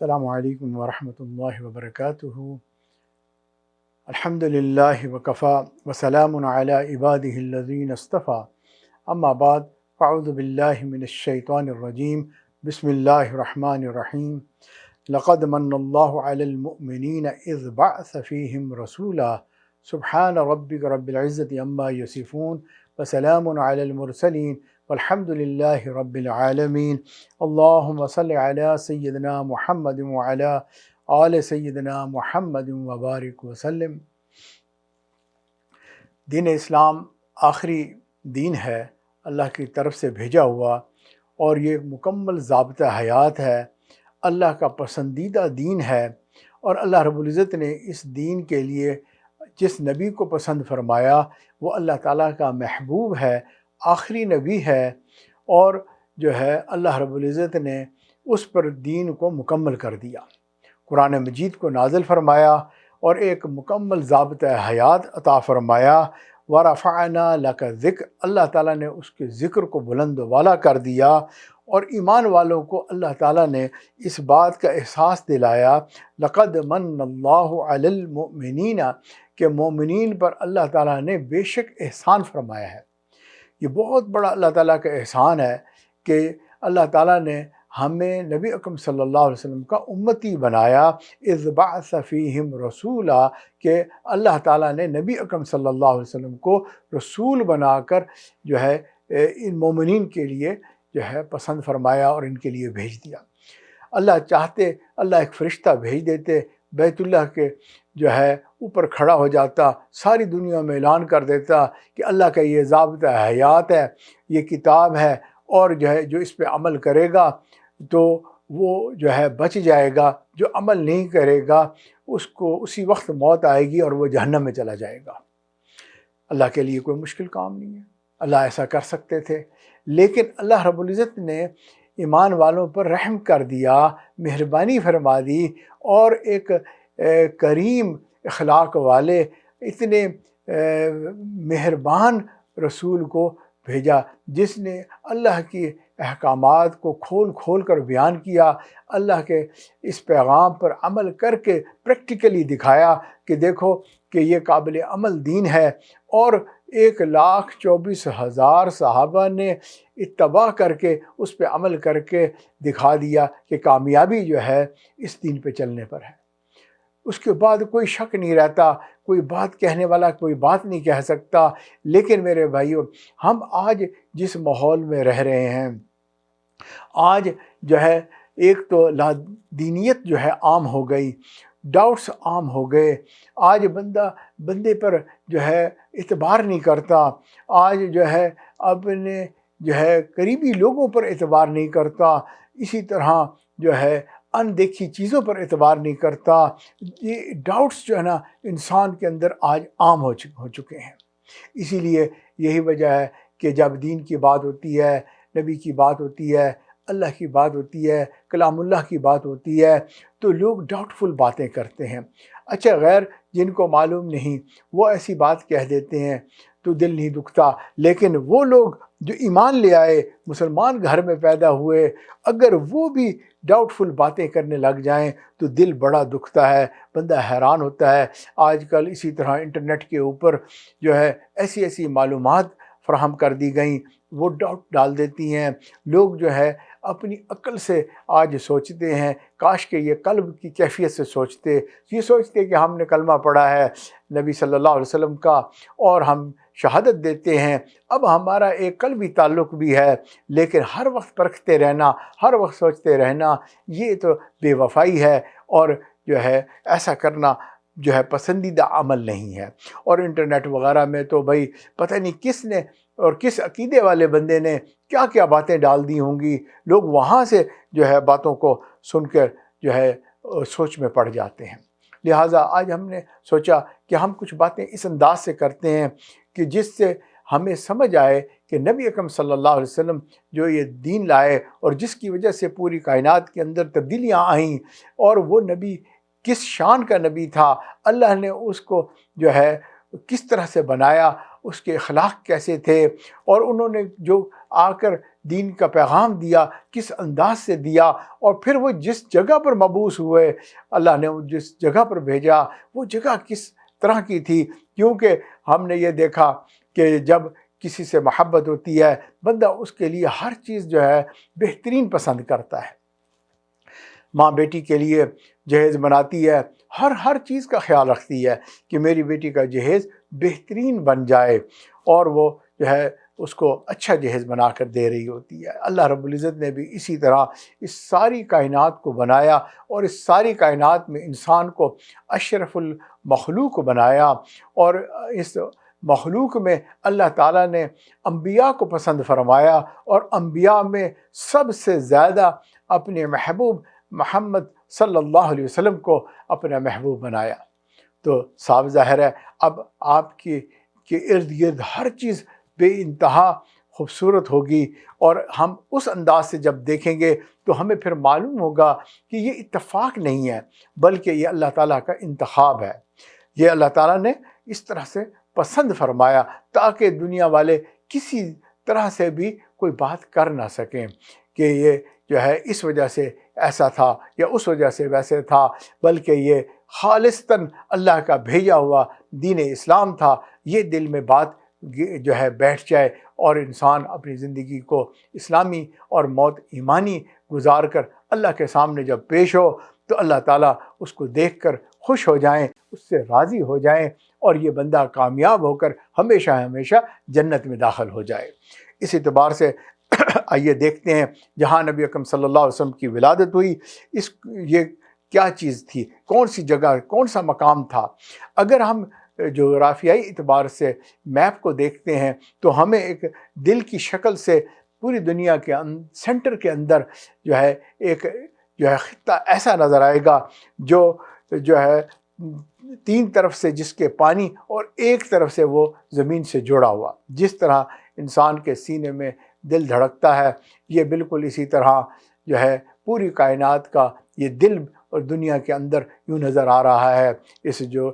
السلام علیکم ورحمۃ اللہ وبرکاتہ۔ الحمد للہ وکفا وسلام علی عبادہ الذین اصطفیٰ، اما بعد فاعوذ باللہ من الشیطان الرجیم، بسم اللہ الرحمن الرحیم۔ لقد من اللہ علی المؤمنین اذ بعث فیہم رسولا سبحان ربک رب العزۃ عما یصفون وسلام علی المرسلین والحمد للہ رب العالمین۔ اللہم صلی علی سیدنا محمد وعلی آل سیدنا محمد وبارک وسلم۔ دین اسلام آخری دین ہے، اللہ کی طرف سے بھیجا ہوا، اور یہ مکمل ضابطہ حیات ہے، اللہ کا پسندیدہ دین ہے، اور اللہ رب العزت نے اس دین کے لیے جس نبی کو پسند فرمایا وہ اللہ تعالیٰ کا محبوب ہے، آخری نبی ہے، اور جو ہے اللہ رب العزت نے اس پر دین کو مکمل کر دیا، قرآن مجید کو نازل فرمایا اور ایک مکمل ضابطہ حیات عطا فرمایا۔ وَرَفَعْنَا لَكَ ذِکر، اللہ تعالیٰ نے اس کے ذکر کو بلند و بالا کر دیا، اور ایمان والوں کو اللہ تعالیٰ نے اس بات کا احساس دلایا، لَقَدْ مَنَّ اللَّهُ عَلَى الْمُؤْمِنِينَ، کہ مومنین پر اللہ تعالیٰ نے بے شک احسان فرمایا ہے۔ یہ بہت بڑا اللہ تعالیٰ کا احسان ہے کہ اللہ تعالیٰ نے ہمیں نبی اکرم صلی اللہ علیہ وسلم کا امتی بنایا، اذ بعث فیہم رسولا، کہ اللہ تعالیٰ نے نبی اکرم صلی اللہ علیہ وسلم کو رسول بنا کر جو ہے ان مومنین کے لیے جو ہے پسند فرمایا اور ان کے لیے بھیج دیا۔ اللہ چاہتے اللہ ایک فرشتہ بھیج دیتے، بیت اللہ کے جو ہے اوپر کھڑا ہو جاتا، ساری دنیا میں اعلان کر دیتا کہ اللہ کا یہ ضابطہ حیات ہے، یہ کتاب ہے، اور جو ہے جو اس پہ عمل کرے گا تو وہ جو ہے بچ جائے گا، جو عمل نہیں کرے گا اس کو اسی وقت موت آئے گی اور وہ جہنم میں چلا جائے گا۔ اللہ کے لیے کوئی مشکل کام نہیں ہے، اللہ ایسا کر سکتے تھے، لیکن اللہ رب العزت نے ایمان والوں پر رحم کر دیا، مہربانی فرما دی، اور ایک کریم اخلاق والے اتنے مہربان رسول کو بھیجا جس نے اللہ کی احکامات کو کھول کھول کر بیان کیا، اللہ کے اس پیغام پر عمل کر کے پریکٹیکلی دکھایا کہ دیکھو کہ یہ قابل عمل دین ہے، اور 1,24,000 صحابہ نے اتباع کر کے اس پہ عمل کر کے دکھا دیا کہ کامیابی جو ہے اس دین پہ چلنے پر ہے۔ اس کے بعد کوئی شک نہیں رہتا، کوئی بات کہنے والا کوئی بات نہیں کہہ سکتا۔ لیکن میرے بھائیو، ہم آج جس ماحول میں رہ رہے ہیں، آج جو ہے ایک تو لادینیت جو ہے عام ہو گئی، ڈاؤٹس عام ہو گئے، آج بندے پر جو ہے اعتبار نہیں کرتا، آج جو ہے اپنے جو ہے قریبی لوگوں پر اعتبار نہیں کرتا، اسی طرح جو ہے اندیکھی چیزوں پر اعتبار نہیں کرتا۔ یہ ڈاؤٹس جو ہے نا انسان کے اندر آج عام ہو چکے ہیں۔ اسی لیے یہی وجہ ہے کہ جب دین کی بات ہوتی ہے، نبی کی بات ہوتی ہے، اللہ کی بات ہوتی ہے، کلام اللہ کی بات ہوتی ہے، تو لوگ ڈاؤٹ فل باتیں کرتے ہیں۔ اچھا، غیر جن کو معلوم نہیں وہ ایسی بات کہہ دیتے ہیں تو دل نہیں دکھتا، لیکن وہ لوگ جو ایمان لے آئے، مسلمان گھر میں پیدا ہوئے، اگر وہ بھی ڈاؤٹ فل باتیں کرنے لگ جائیں تو دل بڑا دکھتا ہے، بندہ حیران ہوتا ہے۔ آج کل اسی طرح انٹرنیٹ کے اوپر جو ہے ایسی معلومات فراہم کر دی گئیں، وہ ڈاؤٹ ڈال دیتی ہیں۔ لوگ جو ہے اپنی عقل سے آج سوچتے ہیں، کاش کہ یہ قلب کی کیفیت سے سوچتے، یہ سوچتے کہ ہم نے کلمہ پڑھا ہے نبی صلی اللہ علیہ وسلم کا، اور ہم شہادت دیتے ہیں، اب ہمارا ایک قلبی تعلق بھی ہے، لیکن ہر وقت پرکھتے رہنا، ہر وقت سوچتے رہنا، یہ تو بے وفائی ہے، اور جو ہے ایسا کرنا جو ہے پسندیدہ عمل نہیں ہے۔ اور انٹرنیٹ وغیرہ میں تو بھائی پتہ نہیں کس نے اور کس عقیدے والے بندے نے کیا کیا باتیں ڈال دی ہوں گی، لوگ وہاں سے جو ہے باتوں کو سن کر جو ہے سوچ میں پڑ جاتے ہیں۔ لہٰذا آج ہم نے سوچا کہ ہم کچھ باتیں اس انداز سے کرتے ہیں کہ جس سے ہمیں سمجھ آئے کہ نبی اکرم صلی اللہ علیہ وسلم جو یہ دین لائے اور جس کی وجہ سے پوری کائنات کے اندر تبدیلیاں آئیں، اور وہ نبی کس شان کا نبی تھا، اللہ نے اس کو جو ہے کس طرح سے بنایا، اس کے اخلاق کیسے تھے، اور انہوں نے جو آ کر دین کا پیغام دیا کس انداز سے دیا، اور پھر وہ جس جگہ پر مبعوث ہوئے، اللہ نے جس جگہ پر بھیجا وہ جگہ کس طرح کی تھی۔ کیونکہ ہم نے یہ دیکھا کہ جب کسی سے محبت ہوتی ہے بندہ اس کے لیے ہر چیز جو ہے بہترین پسند کرتا ہے۔ ماں بیٹی کے لیے جہیز بناتی ہے، ہر چیز کا خیال رکھتی ہے کہ میری بیٹی کا جہیز بہترین بن جائے، اور وہ جو ہے اس کو اچھا جہیز بنا کر دے رہی ہوتی ہے۔ اللہ رب العزت نے بھی اسی طرح اس ساری کائنات کو بنایا، اور اس ساری کائنات میں انسان کو اشرف المخلوق بنایا، اور اس مخلوق میں اللہ تعالیٰ نے انبیاء کو پسند فرمایا، اور انبیاء میں سب سے زیادہ اپنے محبوب محمد صلی اللہ علیہ وسلم کو اپنا محبوب بنایا۔ تو صاف ظاہر ہے اب آپ کے ارد گرد ہر چیز بے انتہا خوبصورت ہوگی، اور ہم اس انداز سے جب دیکھیں گے تو ہمیں پھر معلوم ہوگا کہ یہ اتفاق نہیں ہے بلکہ یہ اللہ تعالیٰ کا انتخاب ہے۔ یہ اللہ تعالیٰ نے اس طرح سے پسند فرمایا تاکہ دنیا والے کسی طرح سے بھی کوئی بات کر نہ سکیں کہ یہ جو ہے اس وجہ سے ایسا تھا یا اس وجہ سے ویسے تھا، بلکہ یہ خالصتاً اللہ کا بھیجا ہوا دین اسلام تھا۔ یہ دل میں بات جو ہے بیٹھ جائے اور انسان اپنی زندگی کو اسلامی اور موت ایمانی گزار کر اللہ کے سامنے جب پیش ہو تو اللہ تعالیٰ اس کو دیکھ کر خوش ہو جائیں، اس سے راضی ہو جائیں، اور یہ بندہ کامیاب ہو کر ہمیشہ ہمیشہ جنت میں داخل ہو جائے۔ اس اعتبار سے آئیے دیکھتے ہیں جہاں نبی اکرم صلی اللہ علیہ وسلم کی ولادت ہوئی یہ کیا چیز تھی، کون سی جگہ، کون سا مقام تھا۔ اگر ہم جغرافیائی اعتبار سے میپ کو دیکھتے ہیں تو ہمیں ایک دل کی شکل سے پوری دنیا کے سینٹر کے اندر جو ہے ایک خطہ ایسا نظر آئے گا جو ہے 3 طرف سے جس کے پانی اور ایک طرف سے وہ زمین سے جڑا ہوا۔ جس طرح انسان کے سینے میں دل دھڑکتا ہے، یہ بالکل اسی طرح جو ہے پوری کائنات کا یہ دل اور دنیا کے اندر یوں نظر آ رہا ہے اس جو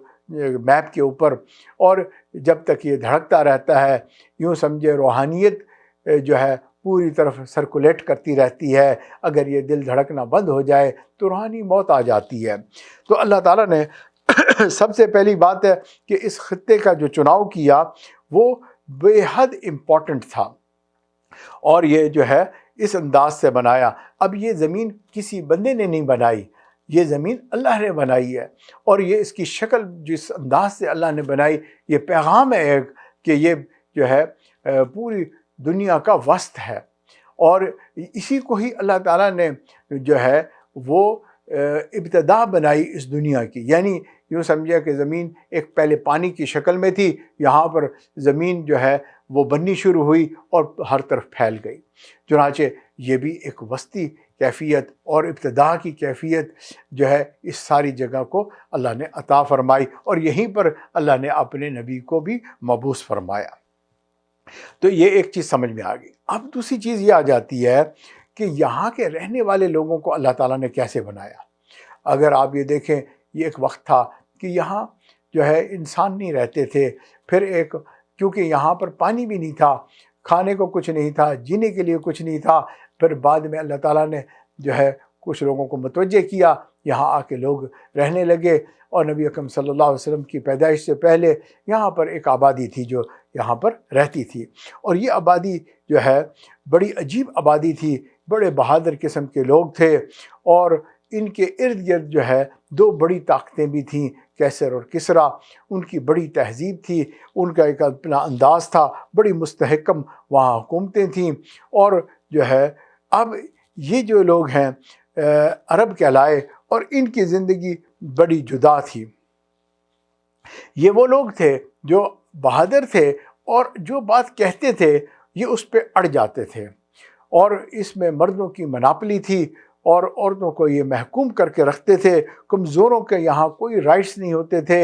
میپ کے اوپر۔ اور جب تک یہ دھڑکتا رہتا ہے یوں سمجھے روحانیت جو ہے پوری طرف سرکولیٹ کرتی رہتی ہے۔ اگر یہ دل دھڑکنا بند ہو جائے تو روحانی موت آ جاتی ہے۔ تو اللہ تعالیٰ نے سب سے پہلی بات ہے کہ اس خطے کا جو چناؤ کیا وہ بے حد امپورٹنٹ تھا، اور یہ جو ہے اس انداز سے بنایا۔ اب یہ زمین کسی بندے نے نہیں بنائی، یہ زمین اللہ نے بنائی ہے، اور یہ اس کی شکل جس انداز سے اللہ نے بنائی، یہ پیغام ہے ایک کہ یہ جو ہے پوری دنیا کا وسط ہے، اور اسی کو ہی اللہ تعالیٰ نے جو ہے وہ ابتدا بنائی اس دنیا کی۔ یعنی یوں سمجھے کہ زمین ایک پہلے پانی کی شکل میں تھی، یہاں پر زمین جو ہے وہ بننی شروع ہوئی اور ہر طرف پھیل گئی۔ چنانچہ یہ بھی ایک وسطی کیفیت اور ابتدا کی کیفیت جو ہے اس ساری جگہ کو اللہ نے عطا فرمائی، اور یہیں پر اللہ نے اپنے نبی کو بھی مبعوث فرمایا۔ تو یہ ایک چیز سمجھ میں آ گئی۔ اب دوسری چیز یہ آ جاتی ہے کہ یہاں کے رہنے والے لوگوں کو اللہ تعالیٰ نے کیسے بنایا۔ اگر آپ یہ دیکھیں یہ ایک وقت تھا کہ یہاں جو ہے انسان نہیں رہتے تھے، پھر کیونکہ یہاں پر پانی بھی نہیں تھا، کھانے کو کچھ نہیں تھا، جینے کے لیے کچھ نہیں تھا، پھر بعد میں اللہ تعالیٰ نے جو ہے کچھ لوگوں کو متوجہ کیا، یہاں آ کے لوگ رہنے لگے، اور نبی اکرم صلی اللہ علیہ وسلم کی پیدائش سے پہلے یہاں پر ایک آبادی تھی جو یہاں پر رہتی تھی، اور یہ آبادی جو ہے بڑی عجیب آبادی تھی، بڑے بہادر قسم کے لوگ تھے، اور ان کے ارد گرد جو ہے 2 بڑی طاقتیں بھی تھیں، کیسر اور کسریٰ۔ ان کی بڑی تہذیب تھی، ان کا ایک اپنا انداز تھا، بڑی مستحکم وہاں حکومتیں تھیں، اور جو ہے اب یہ جو لوگ ہیں عرب کہلائے، اور ان کی زندگی بڑی جدا تھی۔ یہ وہ لوگ تھے جو بہادر تھے، اور جو بات کہتے تھے یہ اس پہ اڑ جاتے تھے، اور اس میں مردوں کی مناپلی تھی، اور عورتوں کو یہ محکوم کر کے رکھتے تھے۔ کمزوروں کے یہاں کوئی رائٹس نہیں ہوتے تھے،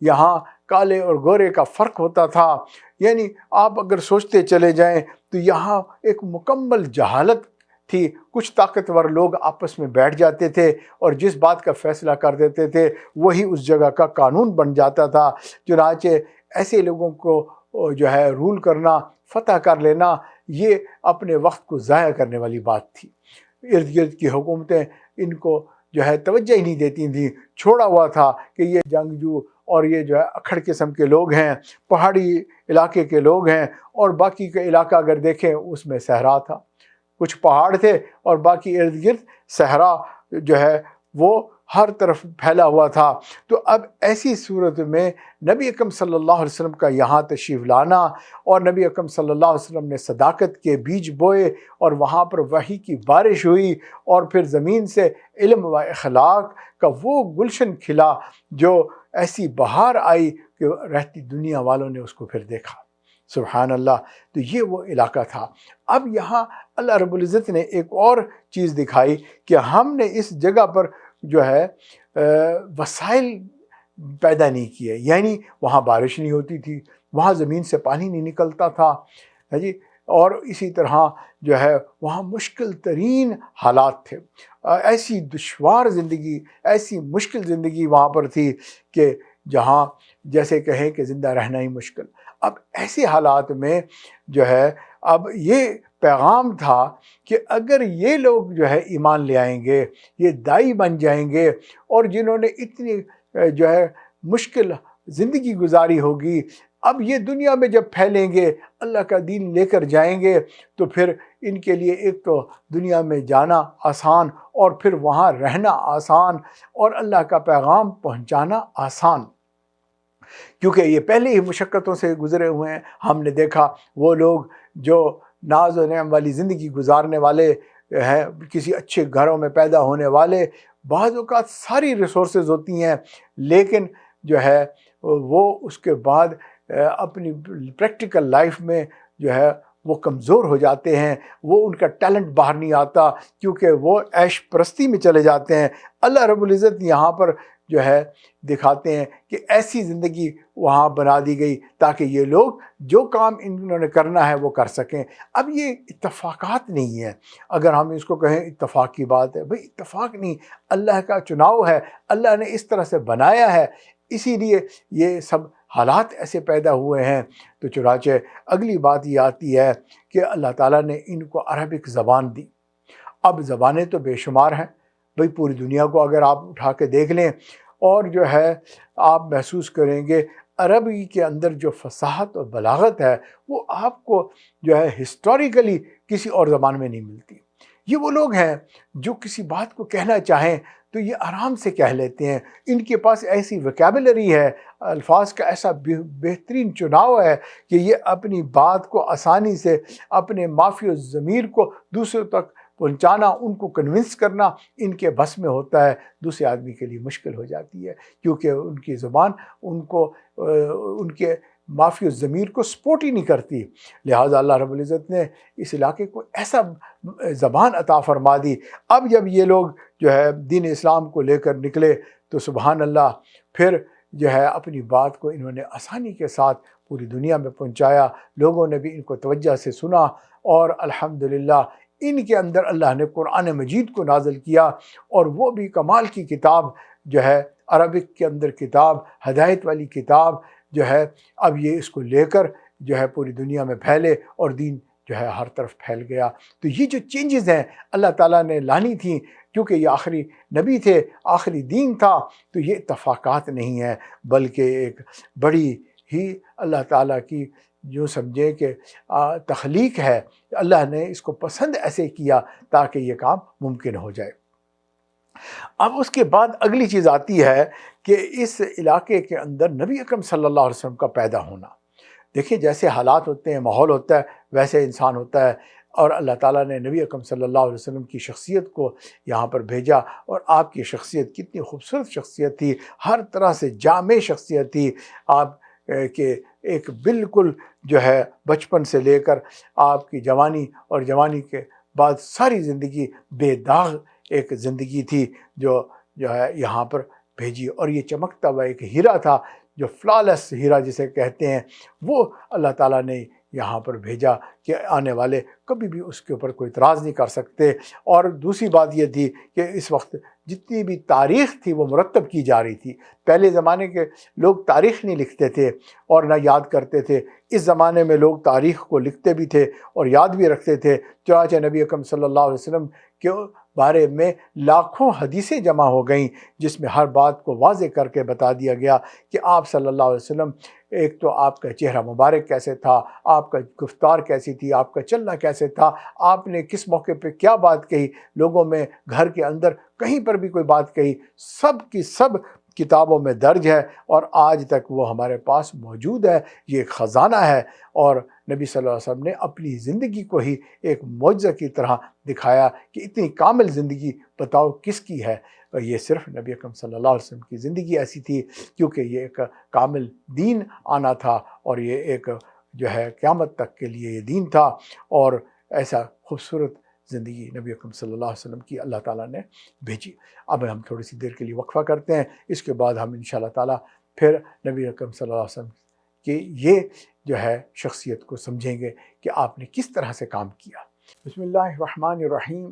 یہاں کالے اور گورے کا فرق ہوتا تھا۔ یعنی آپ اگر سوچتے چلے جائیں تو یہاں ایک مکمل جہالت تھی۔ کچھ طاقتور لوگ آپس میں بیٹھ جاتے تھے اور جس بات کا فیصلہ کر دیتے تھے وہی اس جگہ کا قانون بن جاتا تھا۔ چنانچہ ایسے لوگوں کو جو ہے رول کرنا، فتح کر لینا یہ اپنے وقت کو ضائع کرنے والی بات تھی۔ ارد گرد کی حکومتیں ان کو جو ہے توجہ ہی نہیں دیتی تھیں، چھوڑا ہوا تھا کہ یہ جنگجو اور یہ جو ہے اکھڑ قسم کے لوگ ہیں، پہاڑی علاقے کے لوگ ہیں، اور باقی کا علاقہ اگر دیکھیں اس میں صحرا تھا، کچھ پہاڑ تھے اور باقی ارد گرد صحرا جو ہے وہ ہر طرف پھیلا ہوا تھا۔ تو اب ایسی صورت میں نبی اکرم صلی اللہ علیہ وسلم کا یہاں تشریف لانا، اور نبی اکرم صلی اللہ علیہ وسلم نے صداقت کے بیج بوئے اور وہاں پر وحی کی بارش ہوئی، اور پھر زمین سے علم و اخلاق کا وہ گلشن کھلا جو ایسی بہار آئی کہ رہتی دنیا والوں نے اس کو پھر دیکھا۔ سبحان اللہ۔ تو یہ وہ علاقہ تھا۔ اب یہاں اللہ رب العزت نے ایک اور چیز دکھائی کہ ہم نے اس جگہ پر جو ہے وسائل پیدا نہیں کیے، یعنی وہاں بارش نہیں ہوتی تھی، وہاں زمین سے پانی نہیں نکلتا تھا جی، اور اسی طرح جو ہے وہاں مشکل ترین حالات تھے، ایسی دشوار زندگی، ایسی مشکل زندگی وہاں پر تھی کہ جہاں جیسے کہیں کہ زندہ رہنا ہی مشکل۔ اب ایسے حالات میں جو ہے اب یہ پیغام تھا کہ اگر یہ لوگ جو ہے ایمان لے آئیں گے، یہ دائی بن جائیں گے، اور جنہوں نے اتنی جو ہے مشکل زندگی گزاری ہوگی، اب یہ دنیا میں جب پھیلیں گے، اللہ کا دین لے کر جائیں گے، تو پھر ان کے لیے ایک تو دنیا میں جانا آسان، اور پھر وہاں رہنا آسان، اور اللہ کا پیغام پہنچانا آسان، کیونکہ یہ پہلے ہی مشقتوں سے گزرے ہوئے ہیں۔ ہم نے دیکھا وہ لوگ جو ناز و نعم والی زندگی گزارنے والے ہیں، کسی اچھے گھروں میں پیدا ہونے والے، بعض اوقات ساری ریسورسز ہوتی ہیں، لیکن جو ہے وہ اس کے بعد اپنی پریکٹیکل لائف میں جو ہے وہ کمزور ہو جاتے ہیں، وہ ان کا ٹیلنٹ باہر نہیں آتا، کیونکہ وہ عیش پرستی میں چلے جاتے ہیں۔ اللہ رب العزت یہاں پر جو ہے دکھاتے ہیں کہ ایسی زندگی وہاں بنا دی گئی تاکہ یہ لوگ جو کام انہوں نے کرنا ہے وہ کر سکیں۔ اب یہ اتفاقات نہیں ہیں، اگر ہم اس کو کہیں اتفاق کی بات ہے، بھئی اتفاق نہیں، اللہ کا چناؤ ہے، اللہ نے اس طرح سے بنایا ہے، اسی لیے یہ سب حالات ایسے پیدا ہوئے ہیں۔ تو چنانچہ اگلی بات یہ آتی ہے کہ اللہ تعالیٰ نے ان کو عربک زبان دی۔ اب زبانیں تو بے شمار ہیں، بھئی پوری دنیا کو اگر آپ اٹھا کے دیکھ لیں، اور جو ہے آپ محسوس کریں گے عربی کے اندر جو فصاحت اور بلاغت ہے وہ آپ کو جو ہے ہسٹوریکلی کسی اور زبان میں نہیں ملتی۔ یہ وہ لوگ ہیں جو کسی بات کو کہنا چاہیں تو یہ آرام سے کہہ لیتے ہیں، ان کے پاس ایسی ویکیبلری ہے، الفاظ کا ایسا بہترین چناؤ ہے کہ یہ اپنی بات کو آسانی سے اپنے مافی و ضمیر کو دوسروں تک پہنچانا، ان کو کنونس کرنا ان کے بس میں ہوتا ہے، دوسرے آدمی کے لیے مشکل ہو جاتی ہے، کیونکہ ان کی زبان ان کو ان کے مافی و ضمیر کو سپورٹ ہی نہیں کرتی۔ لہٰذا اللہ رب العزت نے اس علاقے کو ایسا زبان عطا فرما دی۔ اب جب یہ لوگ جو ہے دین اسلام کو لے کر نکلے تو سبحان اللہ، پھر جو ہے اپنی بات کو انہوں نے آسانی کے ساتھ پوری دنیا میں پہنچایا، لوگوں نے بھی ان کو توجہ سے سنا، اور الحمدللہ ان کے اندر اللہ نے قرآن مجید کو نازل کیا، اور وہ بھی کمال کی کتاب جو ہے عربک کے اندر کتاب، ہدایت والی کتاب جو ہے، اب یہ اس کو لے کر جو ہے پوری دنیا میں پھیلے اور دین جو ہے ہر طرف پھیل گیا۔ تو یہ جو چینجز ہیں اللہ تعالیٰ نے لانی تھیں، کیونکہ یہ آخری نبی تھے، آخری دین تھا، تو یہ اتفاقات نہیں ہیں، بلکہ ایک بڑی ہی اللہ تعالیٰ کی جو سمجھے کہ تخلیق ہے، اللہ نے اس کو پسند ایسے کیا تاکہ یہ کام ممکن ہو جائے۔ اب اس کے بعد اگلی چیز آتی ہے کہ اس علاقے کے اندر نبی اکرم صلی اللہ علیہ وسلم کا پیدا ہونا۔ دیکھیں جیسے حالات ہوتے ہیں، ماحول ہوتا ہے، ویسے انسان ہوتا ہے، اور اللہ تعالیٰ نے نبی اکرم صلی اللہ علیہ وسلم کی شخصیت کو یہاں پر بھیجا، اور آپ کی شخصیت کتنی خوبصورت شخصیت تھی، ہر طرح سے جامع شخصیت تھی آپ کہ ایک بالکل جو ہے بچپن سے لے کر آپ کی جوانی، اور جوانی کے بعد ساری زندگی بے داغ ایک زندگی تھی جو ہے یہاں پر بھیجی، اور یہ چمکتا ہوا ایک ہیرا تھا، جو فلالیس ہیرا جسے کہتے ہیں، وہ اللہ تعالیٰ نے یہاں پر بھیجا کہ آنے والے کبھی بھی اس کے اوپر کوئی اعتراض نہیں کر سکتے۔ اور دوسری بات یہ تھی کہ اس وقت جتنی بھی تاریخ تھی وہ مرتب کی جا رہی تھی۔ پہلے زمانے کے لوگ تاریخ نہیں لکھتے تھے اور نہ یاد کرتے تھے، اس زمانے میں لوگ تاریخ کو لکھتے بھی تھے اور یاد بھی رکھتے تھے۔ چنانچہ نبی اکرم صلی اللہ علیہ وسلم کے بارے میں لاکھوں حدیثیں جمع ہو گئیں، جس میں ہر بات کو واضح کر کے بتا دیا گیا کہ آپ صلی اللہ علیہ وسلم، ایک تو آپ کا چہرہ مبارک کیسے تھا، آپ کا گفتار کیسی تھی، آپ کا چلنا کیسے تھا، آپ نے کس موقع پہ کیا بات کہی، لوگوں میں، گھر کے اندر، کہیں پر بھی کوئی بات کہی، سب کی سب کتابوں میں درج ہے اور آج تک وہ ہمارے پاس موجود ہے۔ یہ ایک خزانہ ہے، اور نبی صلی اللہ علیہ وسلم نے اپنی زندگی کو ہی ایک معجزہ کی طرح دکھایا کہ اتنی کامل زندگی بتاؤ کس کی ہے۔ اور یہ صرف نبی اکرم صلی اللہ علیہ وسلم کی زندگی ایسی تھی، کیونکہ یہ ایک کامل دین آنا تھا، اور یہ ایک جو ہے قیامت تک کے لیے یہ دین تھا، اور ایسا خوبصورت زندگی نبی اکرم صلی اللہ علیہ وسلم کی اللہ تعالیٰ نے بھیجی۔ اب ہم تھوڑی سی دیر کے لیے وقفہ کرتے ہیں، اس کے بعد ہم انشاءاللہ تعالیٰ پھر نبی اکرم صلی اللہ علیہ وسلم کی یہ جو ہے شخصیت کو سمجھیں گے کہ آپ نے کس طرح سے کام کیا۔ بسم اللہ الرحمن الرحیم۔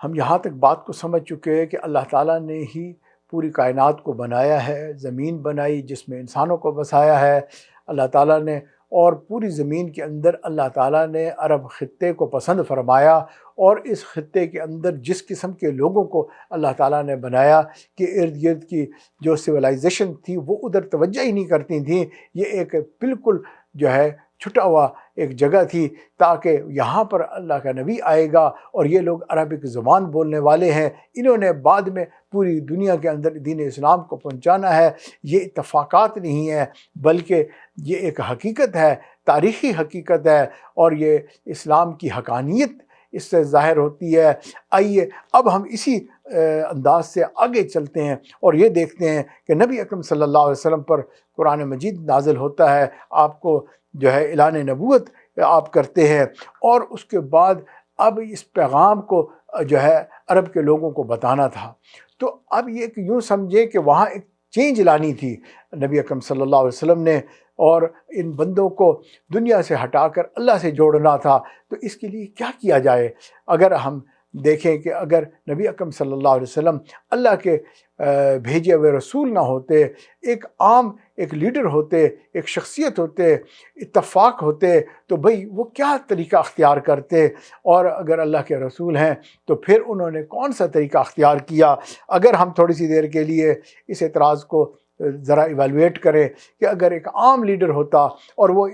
ہم یہاں تک بات کو سمجھ چکے ہیں کہ اللہ تعالیٰ نے ہی پوری کائنات کو بنایا ہے، زمین بنائی جس میں انسانوں کو بسایا ہے اللہ تعالیٰ نے، اور پوری زمین کے اندر اللہ تعالیٰ نے عرب خطے کو پسند فرمایا، اور اس خطے کے اندر جس قسم کے لوگوں کو اللہ تعالیٰ نے بنایا کہ ارد گرد کی جو سویلائزیشن تھی وہ ادھر توجہ ہی نہیں کرتی تھیں، یہ ایک بالکل جو ہے چھٹا ہوا ایک جگہ تھی، تاکہ یہاں پر اللہ کا نبی آئے گا اور یہ لوگ عربک زبان بولنے والے ہیں، انہوں نے بعد میں پوری دنیا کے اندر دین اسلام کو پہنچانا ہے۔ یہ اتفاقات نہیں ہے، بلکہ یہ ایک حقیقت ہے، تاریخی حقیقت ہے، اور یہ اسلام کی حقانیت اس سے ظاہر ہوتی ہے۔ آئیے اب ہم اسی انداز سے آگے چلتے ہیں اور یہ دیکھتے ہیں کہ نبی اکرم صلی اللہ علیہ وسلم پر قرآن مجید نازل ہوتا ہے، آپ کو جو ہے اعلان نبوت آپ کرتے ہیں، اور اس کے بعد اب اس پیغام کو جو ہے عرب کے لوگوں کو بتانا تھا۔ تو اب یہ کہ یوں سمجھے کہ وہاں ایک چینج لانی تھی نبی اکرم صلی اللہ علیہ وسلم نے، اور ان بندوں کو دنیا سے ہٹا کر اللہ سے جوڑنا تھا۔ تو اس کے لیے کیا کیا جائے؟ اگر ہم دیکھیں کہ اگر نبی اکرم صلی اللہ علیہ وسلم اللہ کے بھیجے ہوئے رسول نہ ہوتے، ایک عام ایک لیڈر ہوتے، ایک شخصیت ہوتے، اتفاق ہوتے، تو بھئی وہ کیا طریقہ اختیار کرتے؟ اور اگر اللہ کے رسول ہیں تو پھر انہوں نے کون سا طریقہ اختیار کیا؟ اگر ہم تھوڑی سی دیر کے لیے اس اعتراض کو ذرا ایویلویٹ کریں کہ اگر ایک عام لیڈر ہوتا اور وہ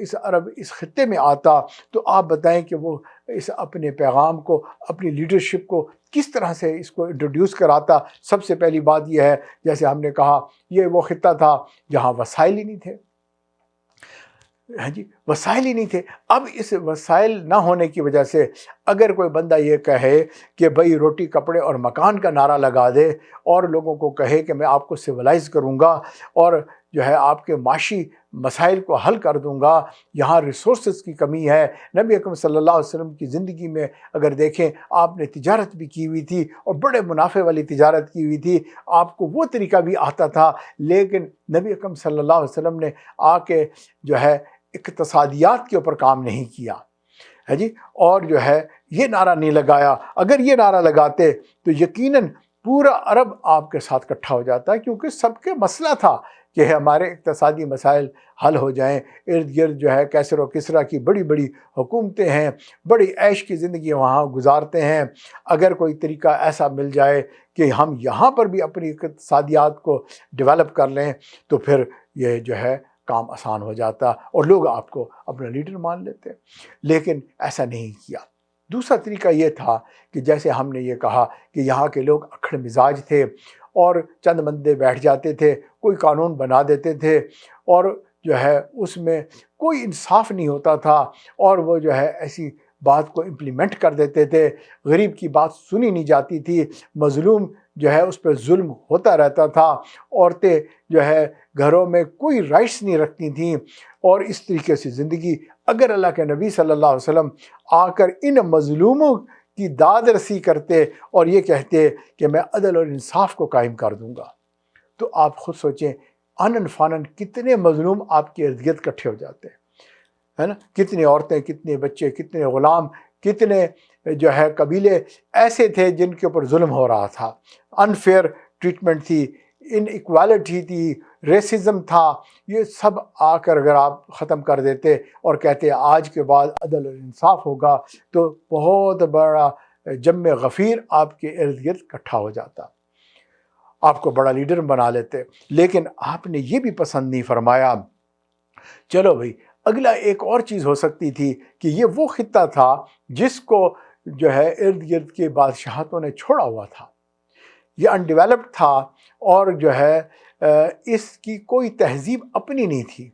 اس خطے میں آتا، تو آپ بتائیں کہ وہ اس اپنے پیغام کو، اپنی لیڈرشپ کو کس طرح سے اس کو انٹروڈیوس کراتا؟ سب سے پہلی بات یہ ہے، جیسے ہم نے کہا، یہ وہ خطہ تھا جہاں وسائل ہی نہیں تھے۔ ہاں جی، وسائل ہی نہیں تھے۔ اب اس وسائل نہ ہونے کی وجہ سے اگر کوئی بندہ یہ کہے کہ بھئی روٹی کپڑے اور مکان کا نعرہ لگا دے اور لوگوں کو کہے کہ میں آپ کو سویلائز کروں گا اور جو ہے آپ کے معاشی مسائل کو حل کر دوں گا، یہاں ریسورسز کی کمی ہے۔ نبی اکرم صلی اللہ علیہ وسلم کی زندگی میں اگر دیکھیں، آپ نے تجارت بھی کی ہوئی تھی اور بڑے منافع والی تجارت کی ہوئی تھی، آپ کو وہ طریقہ بھی آتا تھا، لیکن نبی اکرم صلی اللہ علیہ وسلم نے آ کے جو ہے اقتصادیات کے اوپر کام نہیں کیا ہے جی، اور جو ہے یہ نعرہ نہیں لگایا۔ اگر یہ نعرہ لگاتے تو یقیناً پورا عرب آپ کے ساتھ اکٹھا ہو جاتا ہے، کیونکہ سب کے مسئلہ تھا کہ ہمارے اقتصادی مسائل حل ہو جائیں۔ ارد گرد جو ہے کیسر و کسریٰ کی بڑی بڑی حکومتیں ہیں، بڑی عیش کی زندگی وہاں گزارتے ہیں۔ اگر کوئی طریقہ ایسا مل جائے کہ ہم یہاں پر بھی اپنی اقتصادیات کو ڈیولپ کر لیں، تو پھر یہ جو ہے کام آسان ہو جاتا اور لوگ آپ کو اپنا لیڈر مان لیتے، لیکن ایسا نہیں کیا۔ دوسرا طریقہ یہ تھا کہ جیسے ہم نے یہ کہا کہ یہاں کے لوگ اکھڑ مزاج تھے اور چند بندے بیٹھ جاتے تھے، کوئی قانون بنا دیتے تھے، اور جو ہے اس میں کوئی انصاف نہیں ہوتا تھا، اور وہ جو ہے ایسی بات کو امپلیمنٹ کر دیتے تھے، غریب کی بات سنی نہیں جاتی تھی، مظلوم جو ہے اس پہ ظلم ہوتا رہتا تھا، عورتیں جو ہے گھروں میں کوئی رائٹس نہیں رکھتی تھیں، اور اس طریقے سے زندگی۔ اگر اللہ کے نبی صلی اللہ علیہ وسلم آ کر ان مظلوموں کی داد رسی کرتے اور یہ کہتے کہ میں عدل اور انصاف کو قائم کر دوں گا، تو آپ خود سوچیں آنن فانن کتنے مظلوم آپ کے ارد گرد اکٹھے ہو جاتے ہیں، ہے نا؟ کتنی عورتیں، کتنے بچے، کتنے غلام کتنے جو ہے قبیلے ایسے تھے جن کے اوپر ظلم ہو رہا تھا، انفیئر ٹریٹمنٹ تھی، ان ایکوالٹی تھی، ریسزم تھا، یہ سب آ کر اگر آپ ختم کر دیتے اور کہتے آج کے بعد عدل اور انصاف ہوگا، تو بہت بڑا جم غفیر آپ کے ارد گرد اکٹھا ہو جاتا، آپ کو بڑا لیڈر بنا لیتے۔ لیکن آپ نے یہ بھی پسند نہیں فرمایا۔ چلو بھائی، اگلا ایک اور چیز ہو سکتی تھی کہ یہ وہ خطہ تھا جس کو جو ہے ارد گرد کے بادشاہتوں نے چھوڑا ہوا تھا، یہ انڈیولپڈ تھا، اور جو ہے اس کی کوئی تہذیب اپنی نہیں تھی،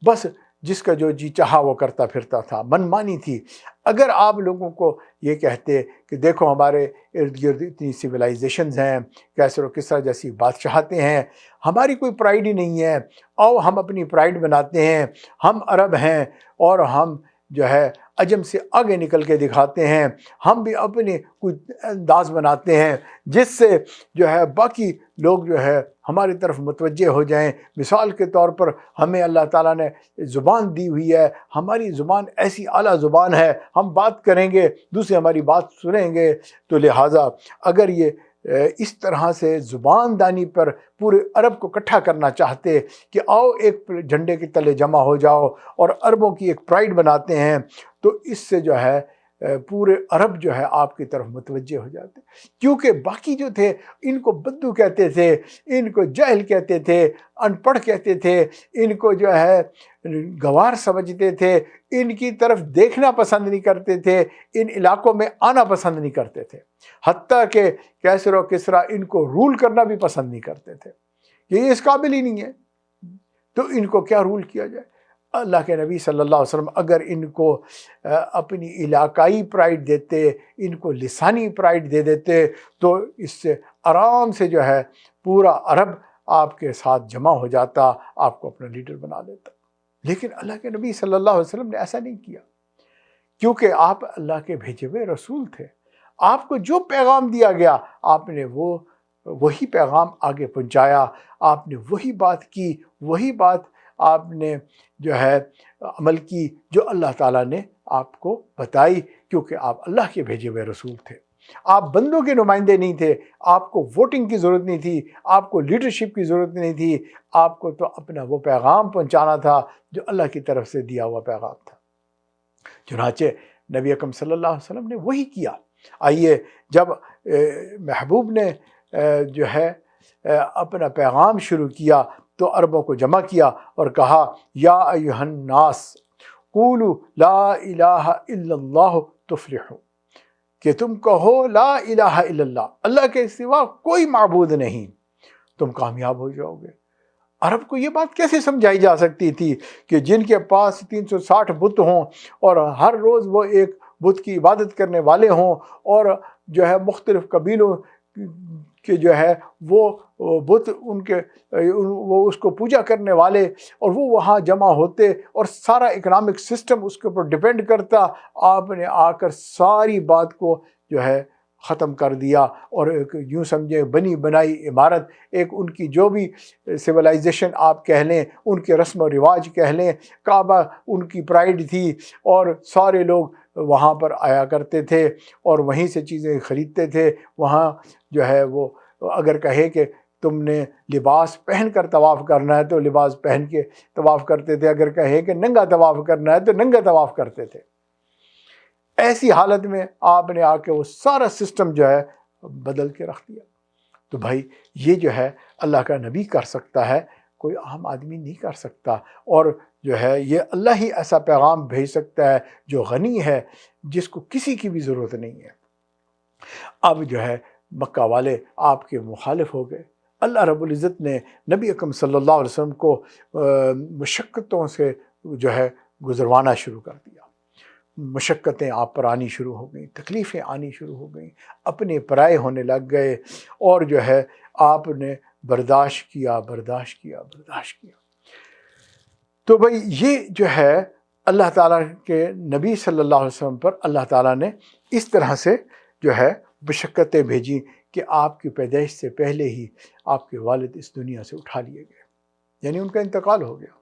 بس جس کا جو جی چاہا وہ کرتا پھرتا تھا، من مانی تھی۔ اگر آپ لوگوں کو یہ کہتے کہ دیکھو ہمارے ارد گرد اتنی سویلائزیشنز ہیں، کیسر و کسرا جیسی بادشاہتیں ہیں، ہماری کوئی پرائیڈ ہی نہیں ہے، آؤ ہم اپنی پرائیڈ بناتے ہیں، ہم عرب ہیں اور ہم جو ہے عجم سے آگے نکل کے دکھاتے ہیں، ہم بھی اپنے کوئی انداز بناتے ہیں جس سے جو ہے باقی لوگ جو ہے ہماری طرف متوجہ ہو جائیں۔ مثال کے طور پر ہمیں اللہ تعالیٰ نے زبان دی ہوئی ہے، ہماری زبان ایسی اعلیٰ زبان ہے، ہم بات کریں گے دوسرے ہماری بات سنیں گے، تو لہٰذا اگر یہ اس طرح سے زبان دانی پر پورے عرب کو اکٹھا کرنا چاہتے کہ آؤ ایک جھنڈے کے تلے جمع ہو جاؤ اور عربوں کی ایک پرائیڈ بناتے ہیں، تو اس سے جو ہے پورے عرب جو ہے آپ کی طرف متوجہ ہو جاتے، کیونکہ باقی جو تھے ان کو بدو کہتے تھے، ان کو جاہل کہتے تھے، ان پڑھ کہتے تھے، ان کو جو ہے گوار سمجھتے تھے، ان کی طرف دیکھنا پسند نہیں کرتے تھے، ان علاقوں میں آنا پسند نہیں کرتے تھے، حتیٰ کہ کیسر و کسرا ان کو رول کرنا بھی پسند نہیں کرتے تھے، یہ اس قابل ہی نہیں ہے، تو ان کو کیا رول کیا جائے۔ اللہ کے نبی صلی اللہ علیہ وسلم اگر ان کو اپنی علاقائی پرائیڈ دیتے، ان کو لسانی پرائیڈ دے دیتے، تو اس سے آرام سے جو ہے پورا عرب آپ کے ساتھ جمع ہو جاتا، آپ کو اپنا لیڈر بنا دیتا۔ لیکن اللہ کے نبی صلی اللہ علیہ وسلم نے ایسا نہیں کیا، کیونکہ آپ اللہ کے بھیجے ہوئے رسول تھے، آپ کو جو پیغام دیا گیا آپ نے وہی پیغام آگے پہنچایا، آپ نے وہی بات کی، وہی بات آپ نے جو ہے عمل کی جو اللہ تعالیٰ نے آپ کو بتائی، کیونکہ آپ اللہ کے بھیجے ہوئے رسول تھے، آپ بندوں کے نمائندے نہیں تھے، آپ کو ووٹنگ کی ضرورت نہیں تھی، آپ کو لیڈرشپ کی ضرورت نہیں تھی، آپ کو تو اپنا وہ پیغام پہنچانا تھا جو اللہ کی طرف سے دیا ہوا پیغام تھا۔ چنانچہ نبی اکرم صلی اللہ علیہ وسلم نے وہی کیا۔ آئیے، جب محبوب نے جو ہے اپنا پیغام شروع کیا تو عربوں کو جمع کیا اور کہا، یا ایھا الناس قولوا لا الہ الا اللہ تفلحوا، کہ تم کہو لا الہ الا اللہ، اللہ کے سوا کوئی معبود نہیں، تم کامیاب ہو جاؤ گے۔ عرب کو یہ بات کیسے سمجھائی جا سکتی تھی کہ جن کے پاس 360 بت ہوں اور ہر روز وہ ایک بت کی عبادت کرنے والے ہوں، اور جو ہے مختلف قبیلوں کے جو ہے وہ بت ان کے وہ اس کو پوجا کرنے والے، اور وہ وہاں جمع ہوتے اور سارا اکنامک سسٹم اس کے اوپر ڈیپینڈ کرتا، آپ نے آ کر ساری بات کو جو ہے ختم کر دیا، اور ایک یوں سمجھے بنی بنائی عمارت، ایک ان کی جو بھی سویلائزیشن آپ کہہ لیں، ان کے رسم و رواج کہہ لیں، کعبہ ان کی پرائیڈ تھی، اور سارے لوگ وہاں پر آیا کرتے تھے اور وہیں سے چیزیں خریدتے تھے۔ وہاں جو ہے وہ اگر کہے کہ تم نے لباس پہن کر طواف کرنا ہے تو لباس پہن کے طواف کرتے تھے، اگر کہے کہ ننگا طواف کرنا ہے تو ننگا طواف کرتے تھے۔ ایسی حالت میں آپ نے آ کے وہ سارا سسٹم جو ہے بدل کے رکھ دیا۔ تو بھائی یہ جو ہے اللہ کا نبی کر سکتا ہے، کوئی عام آدمی نہیں کر سکتا، اور جو ہے یہ اللہ ہی ایسا پیغام بھیج سکتا ہے جو غنی ہے، جس کو کسی کی بھی ضرورت نہیں ہے۔ اب جو ہے مکہ والے آپ کے مخالف ہو گئے، اللہ رب العزت نے نبی اکرم صلی اللہ علیہ وسلم کو مشقتوں سے جو ہے گزروانا شروع کر دیا، مشقتیں آپ پر آنی شروع ہو گئیں، تکلیفیں آنی شروع ہو گئیں، اپنے پرائے ہونے لگ گئے، اور جو ہے آپ نے برداشت کیا۔ تو بھائی یہ جو ہے اللہ تعالیٰ کے نبی صلی اللہ علیہ وسلم پر اللہ تعالیٰ نے اس طرح سے جو ہے مشقتیں بھیجی کہ آپ کی پیدائش سے پہلے ہی آپ کے والد اس دنیا سے اٹھا لیے گئے، یعنی ان کا انتقال ہو گیا۔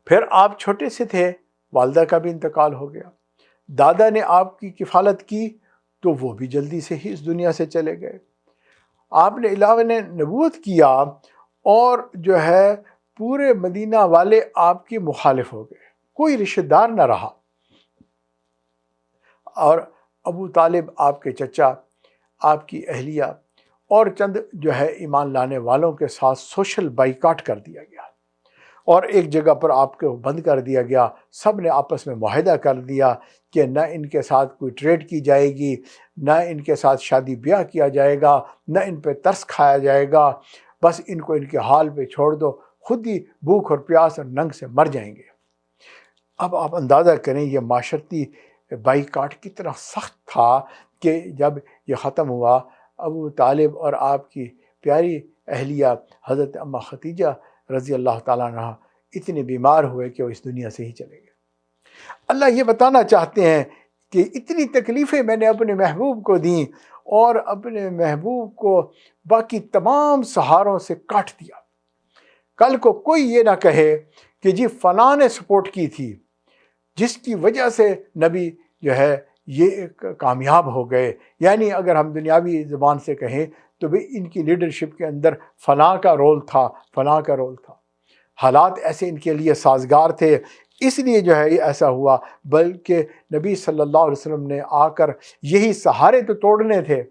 پھر آپ چھوٹے سے تھے، والدہ کا بھی انتقال ہو گیا۔ دادا نے آپ کی کفالت کی تو وہ بھی جلدی سے ہی اس دنیا سے چلے گئے۔ آپ نے علاوہ نے نبوت کیا اور جو ہے پورے مدینہ والے آپ کے مخالف ہو گئے، کوئی رشتہ دار نہ رہا۔ اور ابو طالب آپ کے چچا، آپ کی اہلیہ اور چند جو ہے ایمان لانے والوں کے ساتھ سوشل بائیکاٹ کر دیا گیا اور ایک جگہ پر آپ کو بند کر دیا گیا۔ سب نے آپس میں معاہدہ کر دیا کہ نہ ان کے ساتھ کوئی ٹریڈ کی جائے گی، نہ ان کے ساتھ شادی بیاہ کیا جائے گا، نہ ان پہ ترس کھایا جائے گا، بس ان کو ان کے حال پہ چھوڑ دو، خود ہی بھوک اور پیاس اور ننگ سے مر جائیں گے۔ اب آپ اندازہ کریں یہ معاشرتی بائیکاٹ کتنا سخت تھا کہ جب یہ ختم ہوا، ابو طالب اور آپ کی پیاری اہلیہ حضرت اماں ختیجہ رضی اللہ تعالیٰ عنہ اتنے بیمار ہوئے کہ وہ اس دنیا سے ہی چلے گئے۔ اللہ یہ بتانا چاہتے ہیں کہ اتنی تکلیفیں میں نے اپنے محبوب کو دیں اور اپنے محبوب کو باقی تمام سہاروں سے کاٹ دیا۔ کل کو کوئی یہ نہ کہے کہ جی فلاں نے سپورٹ کی تھی، جس کی وجہ سے نبی جو ہے یہ کامیاب ہو گئے۔ یعنی اگر ہم دنیاوی زبان سے کہیں تو بھی ان کی لیڈرشپ کے اندر فلاں کا رول تھا، فلاں کا رول تھا، حالات ایسے ان کے لیے سازگار تھے، اس لیے جو ہے یہ ایسا ہوا۔ بلکہ نبی صلی اللہ علیہ وسلم نے آ کر یہی سہارے تو توڑنے تھے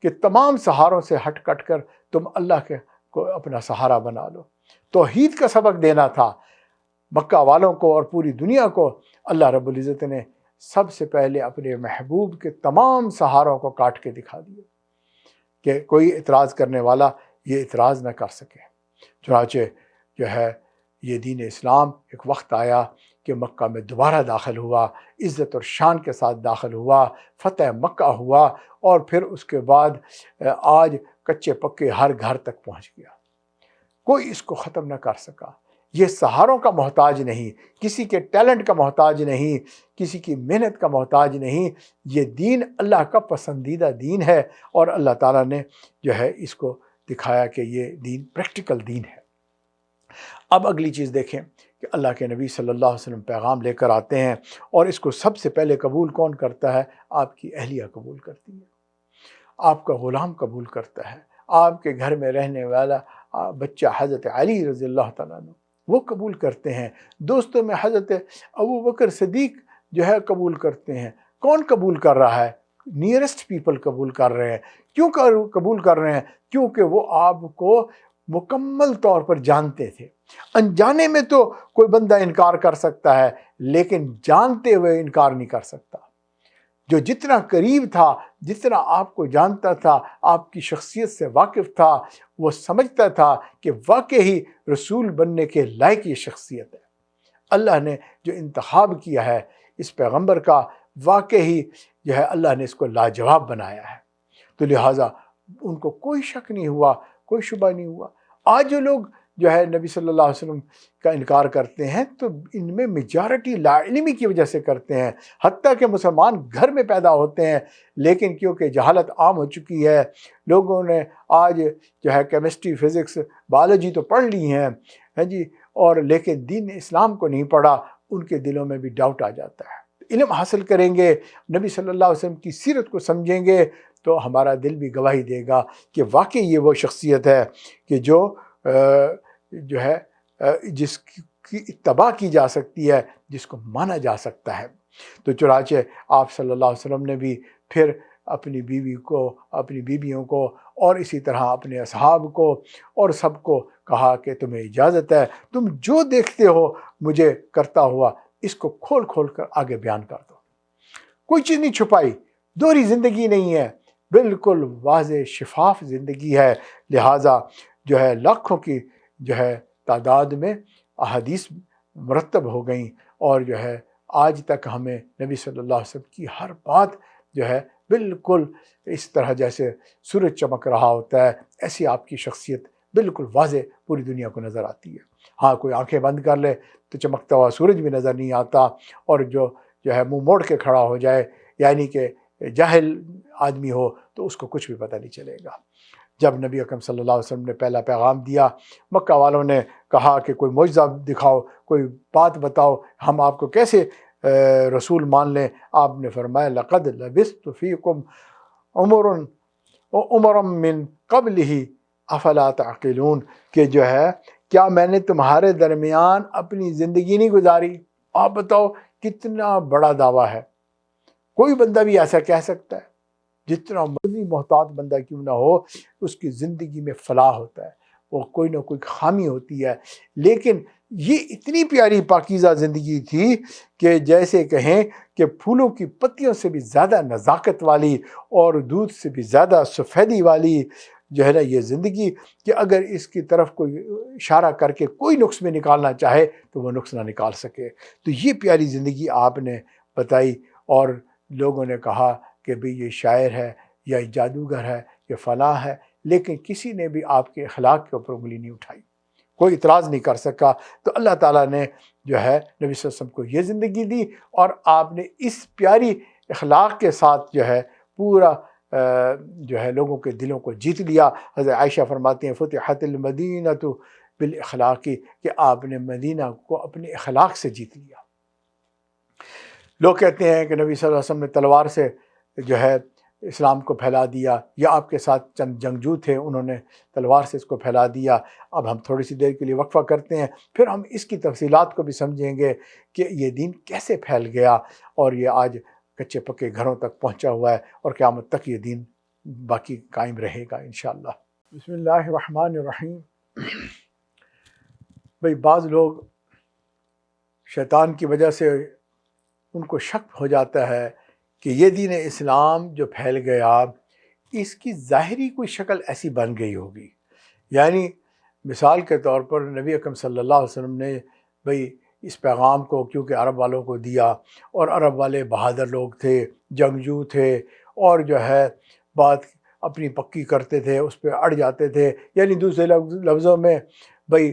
کہ تمام سہاروں سے ہٹ کٹ کر تم اللہ کے کو اپنا سہارا بنا لو۔ توحید کا سبق دینا تھا مکہ والوں کو اور پوری دنیا کو۔ اللہ رب العزت نے سب سے پہلے اپنے محبوب کے تمام سہاروں کو کاٹ کے دکھا دیا کہ کوئی اعتراض کرنے والا یہ اعتراض نہ کر سکے۔ چنانچہ جو ہے یہ دین اسلام ایک وقت آیا کہ مکہ میں دوبارہ داخل ہوا، عزت اور شان کے ساتھ داخل ہوا، فتح مکہ ہوا، اور پھر اس کے بعد آج کچے پکے ہر گھر تک پہنچ گیا۔ کوئی اس کو ختم نہ کر سکا۔ یہ سہاروں کا محتاج نہیں، کسی کے ٹیلنٹ کا محتاج نہیں، کسی کی محنت کا محتاج نہیں۔ یہ دین اللہ کا پسندیدہ دین ہے اور اللہ تعالیٰ نے جو ہے اس کو دکھایا کہ یہ دین پریکٹیکل دین ہے۔ اب اگلی چیز دیکھیں کہ اللہ کے نبی صلی اللہ علیہ وسلم پیغام لے کر آتے ہیں اور اس کو سب سے پہلے قبول کون کرتا ہے؟ آپ کی اہلیہ قبول کرتی ہے، آپ کا غلام قبول کرتا ہے، آپ کے گھر میں رہنے والا بچہ حضرت علی رضی اللہ تعالیٰ عنہ وہ قبول کرتے ہیں۔ دوستوں میں حضرت ابو بکر صدیق جو ہے قبول کرتے ہیں۔ کون قبول کر رہا ہے؟ نیئرسٹ پیپل قبول کر رہے ہیں۔ کیوں قبول کر رہے ہیں؟ کیونکہ وہ آپ کو مکمل طور پر جانتے تھے۔ انجانے میں تو کوئی بندہ انکار کر سکتا ہے، لیکن جانتے ہوئے انکار نہیں کر سکتا۔ جو جتنا قریب تھا، جتنا آپ کو جانتا تھا، آپ کی شخصیت سے واقف تھا، وہ سمجھتا تھا کہ واقعی رسول بننے کے لائق یہ شخصیت ہے۔ اللہ نے جو انتخاب کیا ہے اس پیغمبر کا، واقعی جو ہے اللہ نے اس کو لاجواب بنایا ہے۔ تو لہٰذا ان کو کوئی شک نہیں ہوا، کوئی شبہ نہیں ہوا۔ آج جو لوگ جو ہے نبی صلی اللہ علیہ وسلم کا انکار کرتے ہیں تو ان میں میجارٹی لا علمی کی وجہ سے کرتے ہیں، حتیٰ کہ مسلمان گھر میں پیدا ہوتے ہیں، لیکن کیونکہ جہالت عام ہو چکی ہے، لوگوں نے آج جو ہے کیمسٹری، فزکس، بایولوجی تو پڑھ لی ہیں جی، اور لیکن دین اسلام کو نہیں پڑھا، ان کے دلوں میں بھی ڈاؤٹ آ جاتا ہے۔ علم حاصل کریں گے، نبی صلی اللہ علیہ وسلم کی سیرت کو سمجھیں گے تو ہمارا دل بھی گواہی دے گا کہ واقعی یہ وہ شخصیت ہے کہ جو ہے جس کی اتباع کی جا سکتی ہے، جس کو مانا جا سکتا ہے۔ تو چنانچہ آپ صلی اللہ علیہ وسلم نے بھی پھر اپنی بیوی کو، اپنی بیویوں کو اور اسی طرح اپنے اصحاب کو اور سب کو کہا کہ تمہیں اجازت ہے، تم جو دیکھتے ہو مجھے کرتا ہوا اس کو کھول کھول کر آگے بیان کر دو۔ کوئی چیز نہیں چھپائی، دوہری زندگی نہیں ہے، بالکل واضح شفاف زندگی ہے۔ لہٰذا جو ہے لاکھوں کی جو ہے تعداد میں احادیث مرتب ہو گئیں، اور جو ہے آج تک ہمیں نبی صلی اللہ علیہ وسلم کی ہر بات جو ہے بالکل اس طرح جیسے سورج چمک رہا ہوتا ہے، ایسی آپ کی شخصیت بالکل واضح پوری دنیا کو نظر آتی ہے۔ ہاں کوئی آنکھیں بند کر لے تو چمکتا ہوا سورج بھی نظر نہیں آتا، اور جو ہے منہ موڑ کے کھڑا ہو جائے، یعنی کہ جاہل آدمی ہو، تو اس کو کچھ بھی پتہ نہیں چلے گا۔ جب نبی اکرم صلی اللہ علیہ وسلم نے پہلا پیغام دیا، مکہ والوں نے کہا کہ کوئی معجزہ دکھاؤ، کوئی بات بتاؤ، ہم آپ کو کیسے رسول مان لیں، آپ نے فرمایا لقد لبثت فیکم عمر من قبلہ افلا تعقلون، کہ جو ہے کیا میں نے تمہارے درمیان اپنی زندگی نہیں گزاری؟ آپ بتاؤ کتنا بڑا دعویٰ ہے، کوئی بندہ بھی ایسا کہہ سکتا ہے؟ جتنا مرضی محتاط بندہ کیوں نہ ہو، اس کی زندگی میں فلاح ہوتا ہے، وہ کوئی نہ کوئی خامی ہوتی ہے، لیکن یہ اتنی پیاری پاکیزہ زندگی تھی کہ جیسے کہیں کہ پھولوں کی پتیوں سے بھی زیادہ نزاکت والی اور دودھ سے بھی زیادہ سفیدی والی جو ہے نا یہ زندگی، کہ اگر اس کی طرف کوئی اشارہ کر کے کوئی نقص میں نکالنا چاہے تو وہ نقص نہ نکال سکے۔ تو یہ پیاری زندگی آپ نے بتائی، اور لوگوں نے کہا کہ بھئی یہ شاعر ہے یا یہ جادوگر ہے، یہ فلاں ہے، لیکن کسی نے بھی آپ کے اخلاق کے اوپر انگلی نہیں اٹھائی، کوئی اعتراض نہیں کر سکا۔ تو اللہ تعالیٰ نے جو ہے نبی صلی اللہ علیہ وسلم کو یہ زندگی دی، اور آپ نے اس پیاری اخلاق کے ساتھ جو ہے پورا جو ہے لوگوں کے دلوں کو جیت لیا۔ حضرت عائشہ فرماتی ہیں فتحت المدینۃ بالاخلاق، کہ آپ نے مدینہ کو اپنے اخلاق سے جیت لیا۔ لوگ کہتے ہیں کہ نبی صلی اللہ علیہ وسلم نے تلوار سے جو ہے اسلام کو پھیلا دیا، یا آپ کے ساتھ چند جنگجو تھے انہوں نے تلوار سے اس کو پھیلا دیا۔ اب ہم تھوڑی سی دیر کے لیے وقفہ کرتے ہیں، پھر ہم اس کی تفصیلات کو بھی سمجھیں گے کہ یہ دین کیسے پھیل گیا، اور یہ آج کچے پکے گھروں تک پہنچا ہوا ہے، اور قیامت تک یہ دین باقی قائم رہے گا انشاءاللہ۔ بسم اللہ الرحمن الرحیم۔ بھئی بعض لوگ شیطان کی وجہ سے ان کو شک ہو جاتا ہے کہ یہ دین اسلام جو پھیل گیا اس کی ظاہری کوئی شکل ایسی بن گئی ہوگی، یعنی مثال کے طور پر نبی اکرم صلی اللہ علیہ وسلم نے بھئی اس پیغام کو کیونکہ عرب والوں کو دیا، اور عرب والے بہادر لوگ تھے، جنگجو تھے، اور جو ہے بات اپنی پکی کرتے تھے، اس پہ اڑ جاتے تھے، یعنی دوسرے لفظوں میں بھئی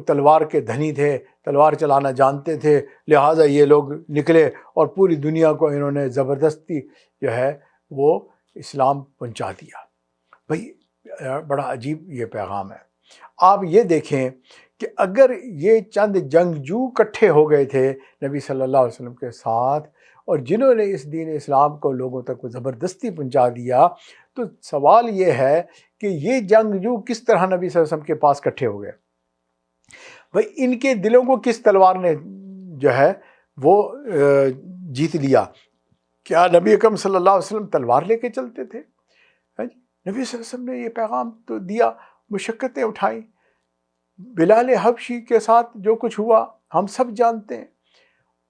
تلوار کے دھنی تھے، تلوار چلانا جانتے تھے، لہٰذا یہ لوگ نکلے اور پوری دنیا کو انہوں نے زبردستی جو ہے وہ اسلام پہنچا دیا۔ بھئی بڑا عجیب یہ پیغام ہے۔ آپ یہ دیکھیں کہ اگر یہ چند جنگجو کٹھے ہو گئے تھے نبی صلی اللہ علیہ وسلم کے ساتھ، اور جنہوں نے اس دین اسلام کو لوگوں تک زبردستی پہنچا دیا، تو سوال یہ ہے کہ یہ جنگجو کس طرح نبی صلی اللہ علیہ وسلم کے پاس کٹھے ہو گئے؟ بھئی ان کے دلوں کو کس تلوار نے جو ہے وہ جیت لیا؟ کیا نبی اکرم صلی اللہ علیہ وسلم تلوار لے کے چلتے تھے؟ نبی صلی اللہ علیہ وسلم نے یہ پیغام تو دیا، مشقتیں اٹھائیں، بلال حبشی کے ساتھ جو کچھ ہوا ہم سب جانتے ہیں،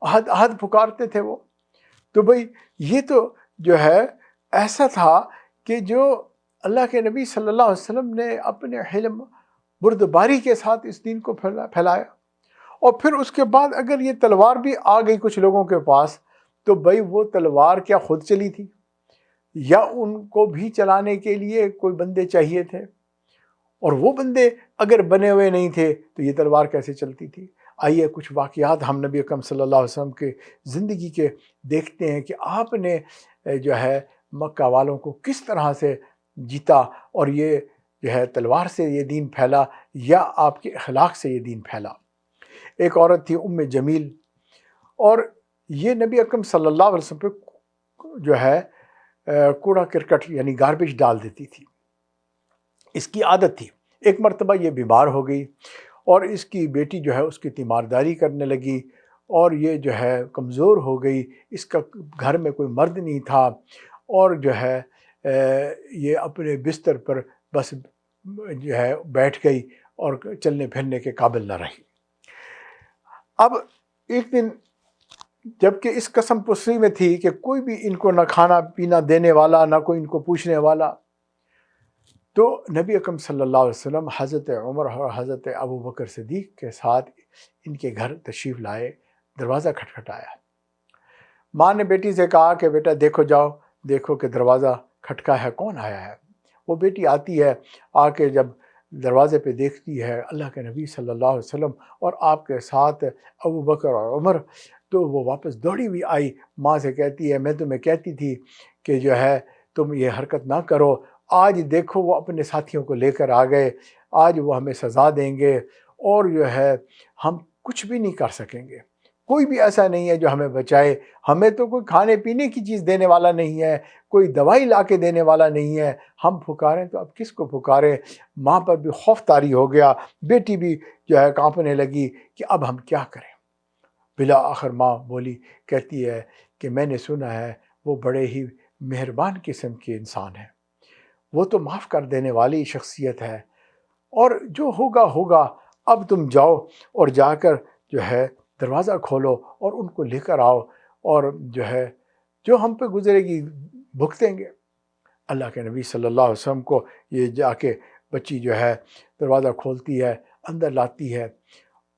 احد احد پکارتے تھے وہ۔ تو بھئی یہ تو جو ہے ایسا تھا کہ جو اللہ کے نبی صلی اللہ علیہ وسلم نے اپنے حلم بردباری کے ساتھ اس دین کو پھیلایا، اور پھر اس کے بعد اگر یہ تلوار بھی آ گئی کچھ لوگوں کے پاس، تو بھئی وہ تلوار کیا خود چلی تھی، یا ان کو بھی چلانے کے لیے کوئی بندے چاہیے تھے؟ اور وہ بندے اگر بنے ہوئے نہیں تھے تو یہ تلوار کیسے چلتی تھی؟ آئیے کچھ واقعات ہم نبی اکرم صلی اللہ علیہ وسلم کے زندگی کے دیکھتے ہیں کہ آپ نے جو ہے مکہ والوں کو کس طرح سے جیتا، اور یہ جو ہے تلوار سے یہ دین پھیلا یا آپ کے اخلاق سے یہ دین پھیلا۔ ایک عورت تھی ام جمیل، اور یہ نبی اکرم صلی اللہ علیہ وسلم پہ جو ہے کوڑا کرکٹ یعنی گاربیج ڈال دیتی تھی، اس کی عادت تھی۔ ایک مرتبہ یہ بیمار ہو گئی، اور اس کی بیٹی جو ہے اس کی تیمارداری کرنے لگی، اور یہ جو ہے کمزور ہو گئی، اس کا گھر میں کوئی مرد نہیں تھا، اور جو ہے یہ اپنے بستر پر بس جو ہے بیٹھ گئی اور چلنے پھرنے کے قابل نہ رہی۔ اب ایک دن جبکہ اس قسم پرسی میں تھی کہ کوئی بھی ان کو نہ کھانا پینا دینے والا، نہ کوئی ان کو پوچھنے والا، تو نبی اکرم صلی اللہ علیہ وسلم حضرت عمر اور حضرت ابوبکر صدیق کے ساتھ ان کے گھر تشریف لائے، دروازہ کھٹکھٹایا۔ ماں نے بیٹی سے کہا کہ بیٹا دیکھو، جاؤ دیکھو کہ دروازہ کھٹکا ہے، کون آیا ہے؟ وہ بیٹی آتی ہے، آ کے جب دروازے پہ دیکھتی ہے اللہ کے نبی صلی اللہ علیہ وسلم اور آپ کے ساتھ ابوبکر اور عمر، تو وہ واپس دوڑی ہوئی آئی، ماں سے کہتی ہے میں تمہیں کہتی تھی کہ جو ہے تم یہ حرکت نہ کرو، آج دیکھو وہ اپنے ساتھیوں کو لے کر آ گئے، آج وہ ہمیں سزا دیں گے، اور جو ہے ہم کچھ بھی نہیں کر سکیں گے، کوئی بھی ایسا نہیں ہے جو ہمیں بچائے، ہمیں تو کوئی کھانے پینے کی چیز دینے والا نہیں ہے، کوئی دوائی لا کے دینے والا نہیں ہے، ہم پکاریں تو اب کس کو پکاریں؟ ماں پر بھی خوف طاری ہو گیا، بیٹی بھی جو ہے کانپنے لگی کہ اب ہم کیا کریں؟ بلا آخر ماں بولی، کہتی ہے کہ میں نے سنا ہے وہ بڑے ہی مہربان قسم کے انسان ہیں، وہ تو معاف کر دینے والی شخصیت ہے، اور جو ہوگا ہوگا، اب تم جاؤ اور جا کر جو ہے دروازہ کھولو اور ان کو لے کر آؤ، اور جو ہے جو ہم پہ گزرے گی بھگتیں گے۔ اللہ کے نبی صلی اللہ علیہ وسلم کو یہ جا کے بچی جو ہے دروازہ کھولتی ہے، اندر لاتی ہے،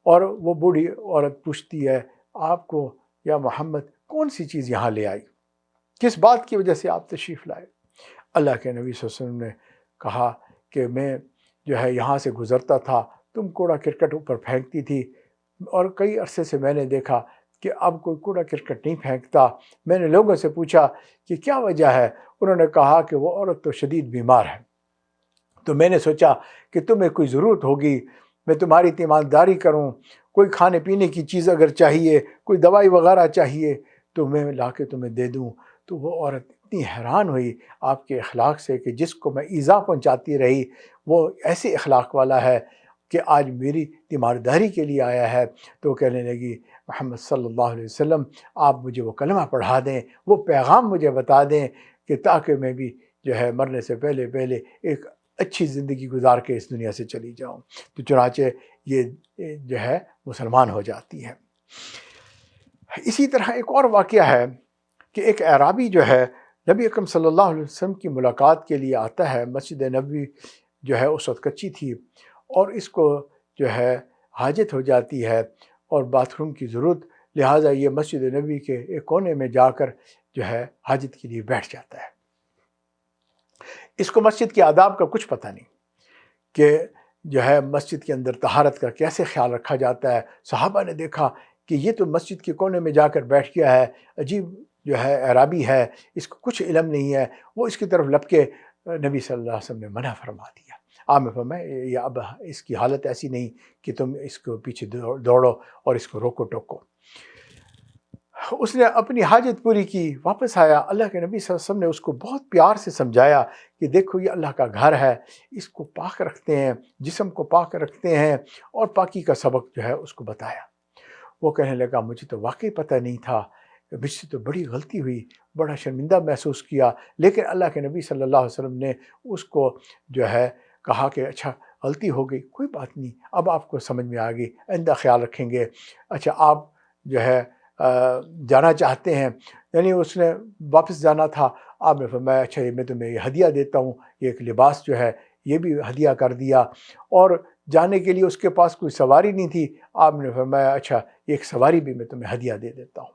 اور وہ بوڑھی عورت پوچھتی ہے، آپ کو یا محمد کون سی چیز یہاں لے آئی؟ کس بات کی وجہ سے آپ تشریف لائے؟ اللہ کے نبی صلی اللہ علیہ وسلم نے کہا کہ میں جو ہے یہاں سے گزرتا تھا، تم کوڑا کرکٹ اوپر پھینکتی تھی، اور کئی عرصے سے میں نے دیکھا کہ اب کوئی کوڑا کرکٹ نہیں پھینکتا۔ میں نے لوگوں سے پوچھا کہ کیا وجہ ہے، انہوں نے کہا کہ وہ عورت تو شدید بیمار ہے، تو میں نے سوچا کہ تمہیں کوئی ضرورت ہوگی، میں تمہاری تیمارداری کروں، کوئی کھانے پینے کی چیز اگر چاہیے، کوئی دوائی وغیرہ چاہیے تو میں لا کے تمہیں دے دوں۔ تو وہ عورت اتنی حیران ہوئی آپ کے اخلاق سے کہ جس کو میں ایذا پہنچاتی رہی وہ ایسے اخلاق والا ہے کہ آج میری تیمارداری کے لیے آیا ہے۔ تو وہ کہنے لگی، محمد صلی اللہ علیہ وسلم آپ مجھے وہ کلمہ پڑھا دیں، وہ پیغام مجھے بتا دیں کہ تاکہ میں بھی جو ہے مرنے سے پہلے پہلے ایک اچھی زندگی گزار کے اس دنیا سے چلی جاؤں۔ تو چنانچہ یہ جو ہے مسلمان ہو جاتی ہے۔ اسی طرح ایک اور واقعہ ہے کہ ایک اعرابی جو ہے نبی اکرم صلی اللہ علیہ وسلم کی ملاقات کے لیے آتا ہے۔ مسجد نبوی جو ہے اس وقت کچی تھی، اور اس کو جو ہے حاجت ہو جاتی ہے اور باتھ روم کی ضرورت، لہٰذا یہ مسجد نبوی کے ایک کونے میں جا کر جو ہے حاجت کے لیے بیٹھ جاتا ہے۔ اس کو مسجد کے آداب کا کچھ پتہ نہیں کہ جو ہے مسجد کے اندر طہارت کا کیسے خیال رکھا جاتا ہے۔ صحابہ نے دیکھا کہ یہ تو مسجد کے کونے میں جا کر بیٹھ گیا ہے، عجیب جو ہے اعرابی ہے، اس کو کچھ علم نہیں ہے۔ وہ اس کی طرف لپکے، نبی صلی اللہ علیہ وسلم نے منع فرما دیا۔ آپ نے فرمایا یہ اب اس کی حالت ایسی نہیں کہ تم اس کو پیچھے دوڑو اور اس کو روکو ٹوکو۔ اس نے اپنی حاجت پوری کی، واپس آیا۔ اللہ کے نبی صلی اللہ علیہ وسلم نے اس کو بہت پیار سے سمجھایا کہ دیکھو یہ اللہ کا گھر ہے، اس کو پاک رکھتے ہیں، جسم کو پاک رکھتے ہیں، اور پاکی کا سبق جو ہے اس کو بتایا۔ وہ کہنے لگا مجھے تو واقعی پتہ نہیں تھا، مجھ سے تو بڑی غلطی ہوئی، بڑا شرمندہ محسوس کیا، لیکن اللہ کے نبی صلی اللہ علیہ وسلم نے اس کو جو ہے کہا کہ اچھا غلطی ہو گئی، کوئی بات نہیں، اب آپ کو سمجھ میں آ گئی، آئندہ خیال رکھیں گے۔ اچھا آپ جو ہے جانا چاہتے ہیں، یعنی اس نے واپس جانا تھا۔ آپ نے فرمایا اچھا میں تمہیں یہ ہدیہ دیتا ہوں، یہ ایک لباس جو ہے یہ بھی ہدیہ کر دیا، اور جانے کے لیے اس کے پاس کوئی سواری نہیں تھی۔ آپ نے فرمایا اچھا ایک سواری بھی میں تمہیں ہدیہ دے دیتا ہوں۔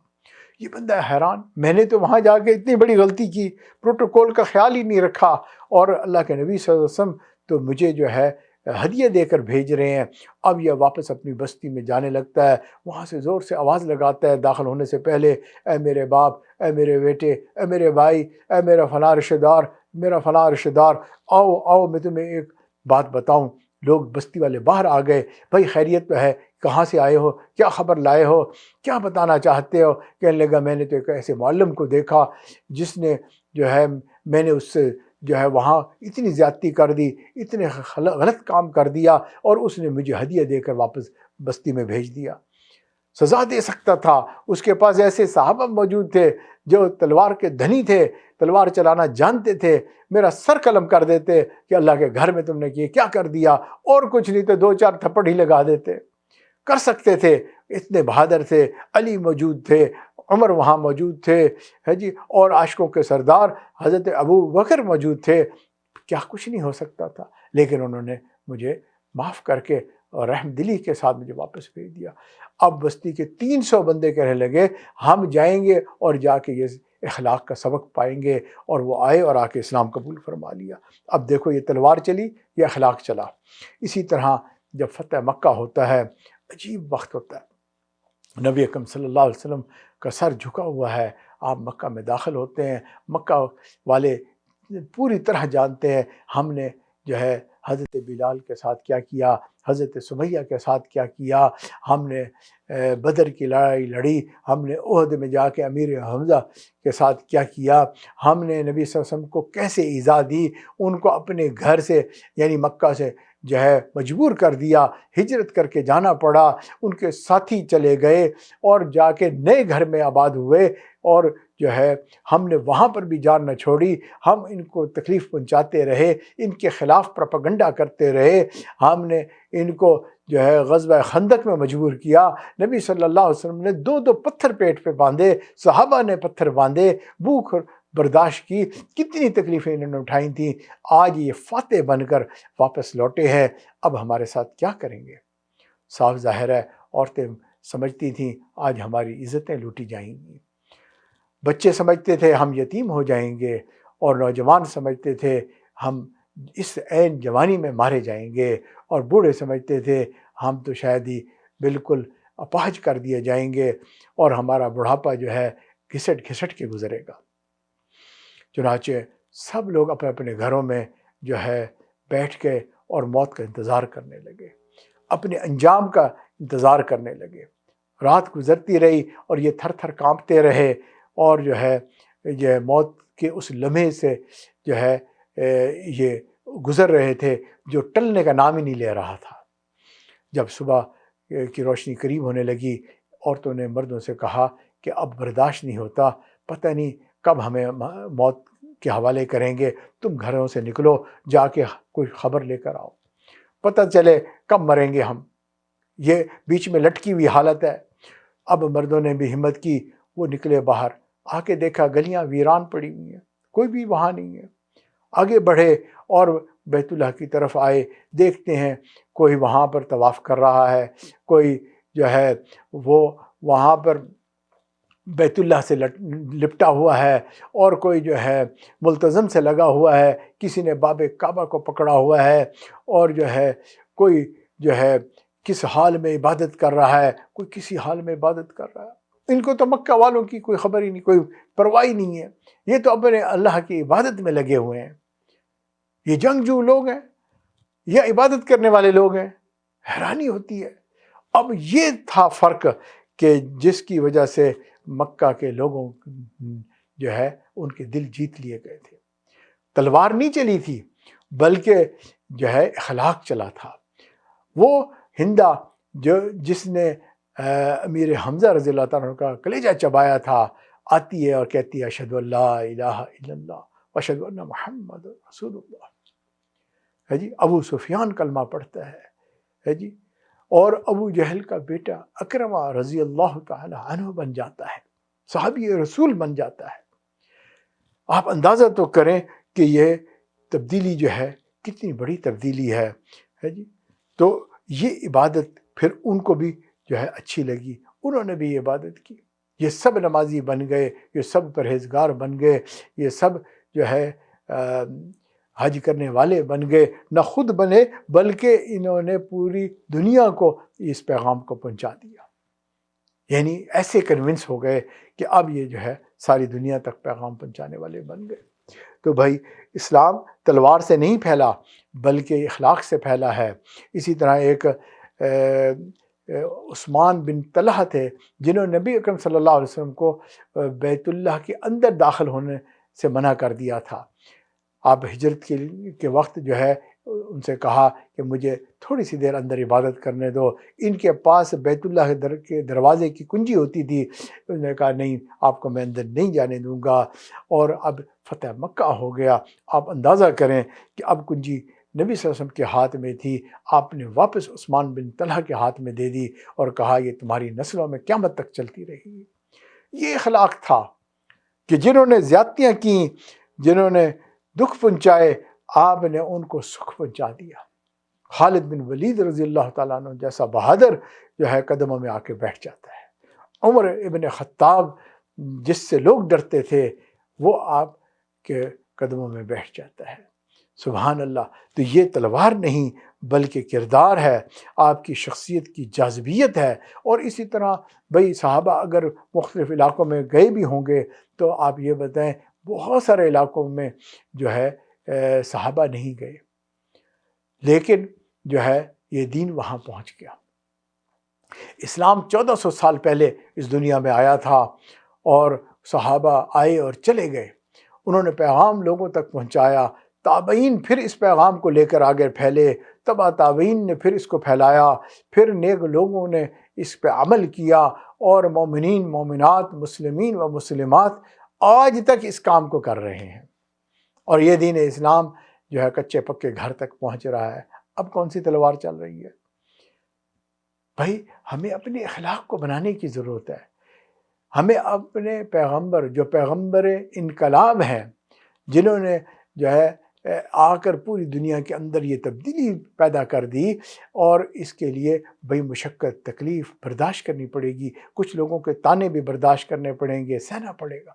یہ بندہ حیران، میں نے تو وہاں جا کے اتنی بڑی غلطی کی، پروٹوکول کا خیال ہی نہیں رکھا، اور اللہ کے نبی صلی اللہ علیہ وسلم تو مجھے جو ہے ہدیہ دے کر بھیج رہے ہیں۔ اب یہ واپس اپنی بستی میں جانے لگتا ہے، وہاں سے زور سے آواز لگاتا ہے داخل ہونے سے پہلے، اے میرے باپ، اے میرے بیٹے، اے میرے بھائی، اے میرا فلاں رشتہ دار، میرا فلاں رشتہ دار، آؤ آؤ میں تمہیں ایک بات بتاؤں۔ لوگ بستی والے باہر آ گئے، بھائی خیریت تو ہے، کہاں سے آئے ہو، کیا خبر لائے ہو، کیا بتانا چاہتے ہو؟ کہنے لگا میں نے تو ایک ایسے معلم کو دیکھا جس نے جو ہے میں نے اس سے جو ہے وہاں اتنی زیادتی کر دی، اتنے غلط کام کر دیا، اور اس نے مجھے ہدیہ دے کر واپس بستی میں بھیج دیا۔ سزا دے سکتا تھا، اس کے پاس ایسے صحابہ موجود تھے جو تلوار کے دھنی تھے، تلوار چلانا جانتے تھے، میرا سر قلم کر دیتے کہ اللہ کے گھر میں تم نے کیا کر دیا، اور کچھ نہیں تو دو چار تھپڑ ہی لگا دیتے۔ کر سکتے تھے، اتنے بہادر تھے، علی موجود تھے، عمر وہاں موجود تھے، ہے جی، اور عاشقوں کے سردار حضرت ابو بکر موجود تھے، کیا کچھ نہیں ہو سکتا تھا؟ لیکن انہوں نے مجھے معاف کر کے اور رحم دلی کے ساتھ مجھے واپس بھیج دیا۔ اب بستی کے 300 بندے کہنے لگے ہم جائیں گے اور جا کے یہ اخلاق کا سبق پائیں گے، اور وہ آئے اور آ کے اسلام قبول فرما لیا۔ اب دیکھو یہ تلوار چلی، یہ اخلاق چلا۔ اسی طرح جب فتح مکہ ہوتا ہے، عجیب وقت ہوتا ہے، نبی اکرم صلی اللہ علیہ وسلم کا سر جھکا ہوا ہے، آپ مکہ میں داخل ہوتے ہیں، مکہ والے پوری طرح جانتے ہیں ہم نے جو ہے حضرت بلال کے ساتھ کیا کیا، حضرت سمیہ کے ساتھ کیا کیا، ہم نے بدر کی لڑائی لڑی، ہم نے احد میں جا کے امیر حمزہ کے ساتھ کیا کیا، ہم نے نبی صلی اللہ علیہ وسلم کو کیسے ایذا دی، ان کو اپنے گھر سے یعنی مکہ سے جو ہے مجبور کر دیا، ہجرت کر کے جانا پڑا، ان کے ساتھی چلے گئے اور جا کے نئے گھر میں آباد ہوئے، اور جو ہے ہم نے وہاں پر بھی جان نہ چھوڑی، ہم ان کو تکلیف پہنچاتے رہے، ان کے خلاف پروپیگنڈا کرتے رہے، ہم نے ان کو جو ہے غزوہ خندق میں مجبور کیا، نبی صلی اللہ علیہ وسلم نے 2 پتھر پیٹ پہ باندھے، صحابہ نے پتھر باندھے، بھوک برداشت کی، کتنی تکلیفیں انہوں نے اٹھائی تھیں، آج یہ فاتح بن کر واپس لوٹے ہیں، اب ہمارے ساتھ کیا کریں گے؟ صاف ظاہر ہے عورتیں سمجھتی تھیں آج ہماری عزتیں لوٹی جائیں گی، بچے سمجھتے تھے ہم یتیم ہو جائیں گے، اور نوجوان سمجھتے تھے ہم اس عین جوانی میں مارے جائیں گے، اور بوڑھے سمجھتے تھے ہم تو شاید ہی بالکل اپاہج کر دیے جائیں گے، اور ہمارا بڑھاپا جو ہے گھسٹ گھسٹ کے گزرے گا۔ چنانچہ سب لوگ اپنے اپنے گھروں میں جو ہے بیٹھ کے اور موت کا انتظار کرنے لگے، اپنے انجام کا انتظار کرنے لگے۔ رات گزرتی رہی اور یہ تھر تھر کانپتے رہے، اور جو ہے یہ موت کے اس لمحے سے جو ہے یہ گزر رہے تھے جو ٹلنے کا نام ہی نہیں لے رہا تھا۔ جب صبح کی روشنی قریب ہونے لگی، عورتوں نے مردوں سے کہا کہ اب برداشت نہیں ہوتا، پتہ نہیں کب ہمیں موت کے حوالے کریں گے، تم گھروں سے نکلو، جا کے کوئی خبر لے کر آؤ، پتہ چلے کب مریں گے ہم، یہ بیچ میں لٹکی ہوئی حالت ہے۔ اب مردوں نے بھی ہمت کی، وہ نکلے باہر، آ کے دیکھا گلیاں ویران پڑی ہوئی ہیں، کوئی بھی وہاں نہیں ہے۔ آگے بڑھے اور بیت اللہ کی طرف آئے، دیکھتے ہیں کوئی وہاں پر طواف کر رہا ہے، کوئی جو ہے وہ وہاں پر بیت اللہ سے لپٹا ہوا ہے، اور کوئی جو ہے ملتزم سے لگا ہوا ہے، کسی نے باب کعبہ کو پکڑا ہوا ہے، اور جو ہے کوئی جو ہے کس حال میں عبادت کر رہا ہے، کوئی کسی حال میں عبادت کر رہا ہے۔ ان کو تو مکہ والوں کی کوئی خبر ہی نہیں، کوئی پرواہ ہی نہیں ہے، یہ تو اپنے اللہ کی عبادت میں لگے ہوئے ہیں، یہ جنگجو لوگ ہیں یا عبادت کرنے والے لوگ ہیں؟ حیرانی ہوتی ہے۔ اب یہ تھا فرق کہ جس کی وجہ سے مکہ کے لوگوں جو ہے ان کے دل جیت لیے گئے تھے۔ تلوار نہیں چلی تھی، بلکہ جو ہے اخلاق چلا تھا۔ وہ ہندا جس نے امیر حمزہ رضی اللہ تعالیٰ عنہ کا کلیجہ چبایا تھا، آتی ہے اور کہتی ہے اشہد ان لا الہ الا اللہ واشہد ان محمد رسول اللہ، ہے جی۔ ابو سفیان کلمہ پڑھتا ہے جی، اور ابو جہل کا بیٹا اکرمہ رضی اللہ تعالی عنہ بن جاتا ہے، صحابی رسول بن جاتا ہے۔ آپ اندازہ تو کریں کہ یہ تبدیلی جو ہے کتنی بڑی تبدیلی ہے جی۔ تو یہ عبادت پھر ان کو بھی جو ہے اچھی لگی، انہوں نے بھی عبادت کی، یہ سب نمازی بن گئے، یہ سب پرہیزگار بن گئے، یہ سب جو ہے حج کرنے والے بن گئے، نہ خود بنے بلکہ انہوں نے پوری دنیا کو اس پیغام کو پہنچا دیا، یعنی ایسے کنونس ہو گئے کہ اب یہ جو ہے ساری دنیا تک پیغام پہنچانے والے بن گئے۔ تو بھائی اسلام تلوار سے نہیں پھیلا بلکہ اخلاق سے پھیلا ہے۔ اسی طرح ایک عثمان بن طلحہ تھے جنہوں نے نبی اکرم صلی اللہ علیہ وسلم کو بیت اللہ کے اندر داخل ہونے سے منع کر دیا تھا۔ آپ ہجرت کے وقت جو ہے ان سے کہا کہ مجھے تھوڑی سی دیر اندر عبادت کرنے دو، ان کے پاس بیت اللہ کے دروازے کی کنجی ہوتی تھی، انہوں نے کہا نہیں آپ کو میں اندر نہیں جانے دوں گا، اور اب فتح مکہ ہو گیا۔ آپ اندازہ کریں کہ اب کنجی نبی صلی اللہ علیہ وسلم کے ہاتھ میں تھی، آپ نے واپس عثمان بن طلحہ کے ہاتھ میں دے دی اور کہا یہ تمہاری نسلوں میں قیامت تک چلتی رہے گی۔ یہ اخلاق تھا کہ جنہوں نے زیادتیاں کیں، جنہوں نے دکھ پہنچائے، آپ نے ان کو سکھ پہنچا دیا۔ خالد بن ولید رضی اللہ تعالیٰ عنہ جیسا بہادر جو ہے قدموں میں آ کے بیٹھ جاتا ہے۔ عمر ابن خطاب جس سے لوگ ڈرتے تھے وہ آپ کے قدموں میں بیٹھ جاتا ہے۔ سبحان اللہ۔ تو یہ تلوار نہیں بلکہ کردار ہے، آپ کی شخصیت کی جاذبیت ہے۔ اور اسی طرح بھئی صحابہ اگر مختلف علاقوں میں گئے بھی ہوں گے تو آپ یہ بتائیں بہت سارے علاقوں میں جو ہے صحابہ نہیں گئے، لیکن جو ہے یہ دین وہاں پہنچ گیا۔ اسلام 1400 سال پہلے اس دنیا میں آیا تھا، اور صحابہ آئے اور چلے گئے، انہوں نے پیغام لوگوں تک پہنچایا، تابعین پھر اس پیغام کو لے کر آگے پھیلے، تبع تابعین نے پھر اس کو پھیلایا، پھر نیک لوگوں نے اس پہ عمل کیا، اور مومنین، مومنات، مسلمین و مسلمات آج تک اس کام کو کر رہے ہیں، اور یہ دین اسلام جو ہے کچے پکے گھر تک پہنچ رہا ہے۔ اب کون سی تلوار چل رہی ہے؟ بھائی ہمیں اپنے اخلاق کو بنانے کی ضرورت ہے، ہمیں اپنے پیغمبر، جو پیغمبر انقلاب ہیں، جنہوں نے جو ہے آ کر پوری دنیا کے اندر یہ تبدیلی پیدا کر دی، اور اس کے لیے بڑی مشقت، تکلیف برداشت کرنی پڑے گی، کچھ لوگوں کے طعنے بھی برداشت کرنے پڑیں گے، سہنا پڑے گا۔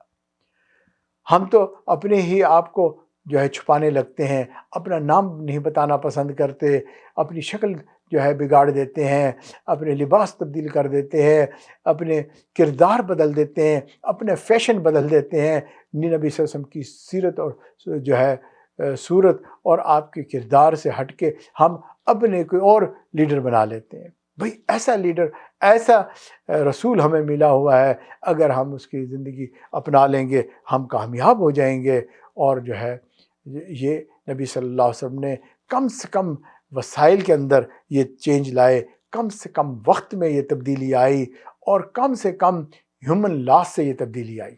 ہم تو اپنے ہی آپ کو جو ہے چھپانے لگتے ہیں، اپنا نام نہیں بتانا پسند کرتے، اپنی شکل جو ہے بگاڑ دیتے ہیں، اپنے لباس تبدیل کر دیتے ہیں، اپنے کردار بدل دیتے ہیں، اپنے فیشن بدل دیتے ہیں، نبی صلی اللہ علیہ وسلم کی سیرت اور جو ہے صورت اور آپ کے کردار سے ہٹ کے ہم اپنے کوئی اور لیڈر بنا لیتے ہیں۔ بھئی ایسا لیڈر، ایسا رسول ہمیں ملا ہوا ہے، اگر ہم اس کی زندگی اپنا لیں گے ہم کامیاب ہو جائیں گے۔ اور جو ہے یہ نبی صلی اللہ علیہ وسلم نے کم سے کم وسائل کے اندر یہ چینج لائے، کم سے کم وقت میں یہ تبدیلی آئی، اور کم سے کم ہیومن لاس سے یہ تبدیلی آئی۔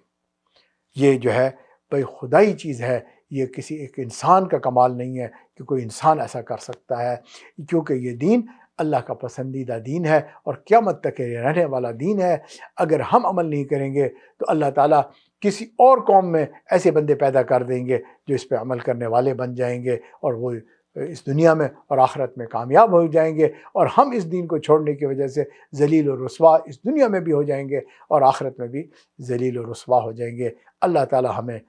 یہ جو ہے بھئی خدائی چیز ہے، یہ کسی ایک انسان کا کمال نہیں ہے کہ کوئی انسان ایسا کر سکتا ہے، کیونکہ یہ دین اللہ کا پسندیدہ دین ہے اور قیامت تک یہ رہنے والا دین ہے۔ اگر ہم عمل نہیں کریں گے تو اللہ تعالیٰ کسی اور قوم میں ایسے بندے پیدا کر دیں گے جو اس پہ عمل کرنے والے بن جائیں گے، اور وہ اس دنیا میں اور آخرت میں کامیاب ہو جائیں گے، اور ہم اس دین کو چھوڑنے کی وجہ سے ذلیل و رسوا اس دنیا میں بھی ہو جائیں گے اور آخرت میں بھی ذلیل و رسوا ہو جائیں گے۔ اللہ تعالیٰ ہمیں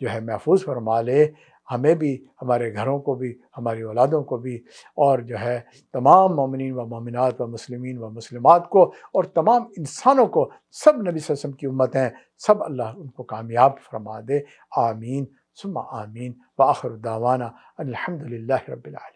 جو ہے محفوظ فرما لے، ہمیں بھی، ہمارے گھروں کو بھی، ہماری اولادوں کو بھی، اور جو ہے تمام مومنین و مومنات و مسلمین و مسلمات کو، اور تمام انسانوں کو، سب نبی صلی اللہ علیہ وسلم کی امت ہیں، سب اللہ ان کو کامیاب فرما دے۔ آمین ثم آمین، وآخر دعوانا الحمد للہ رب العالمین۔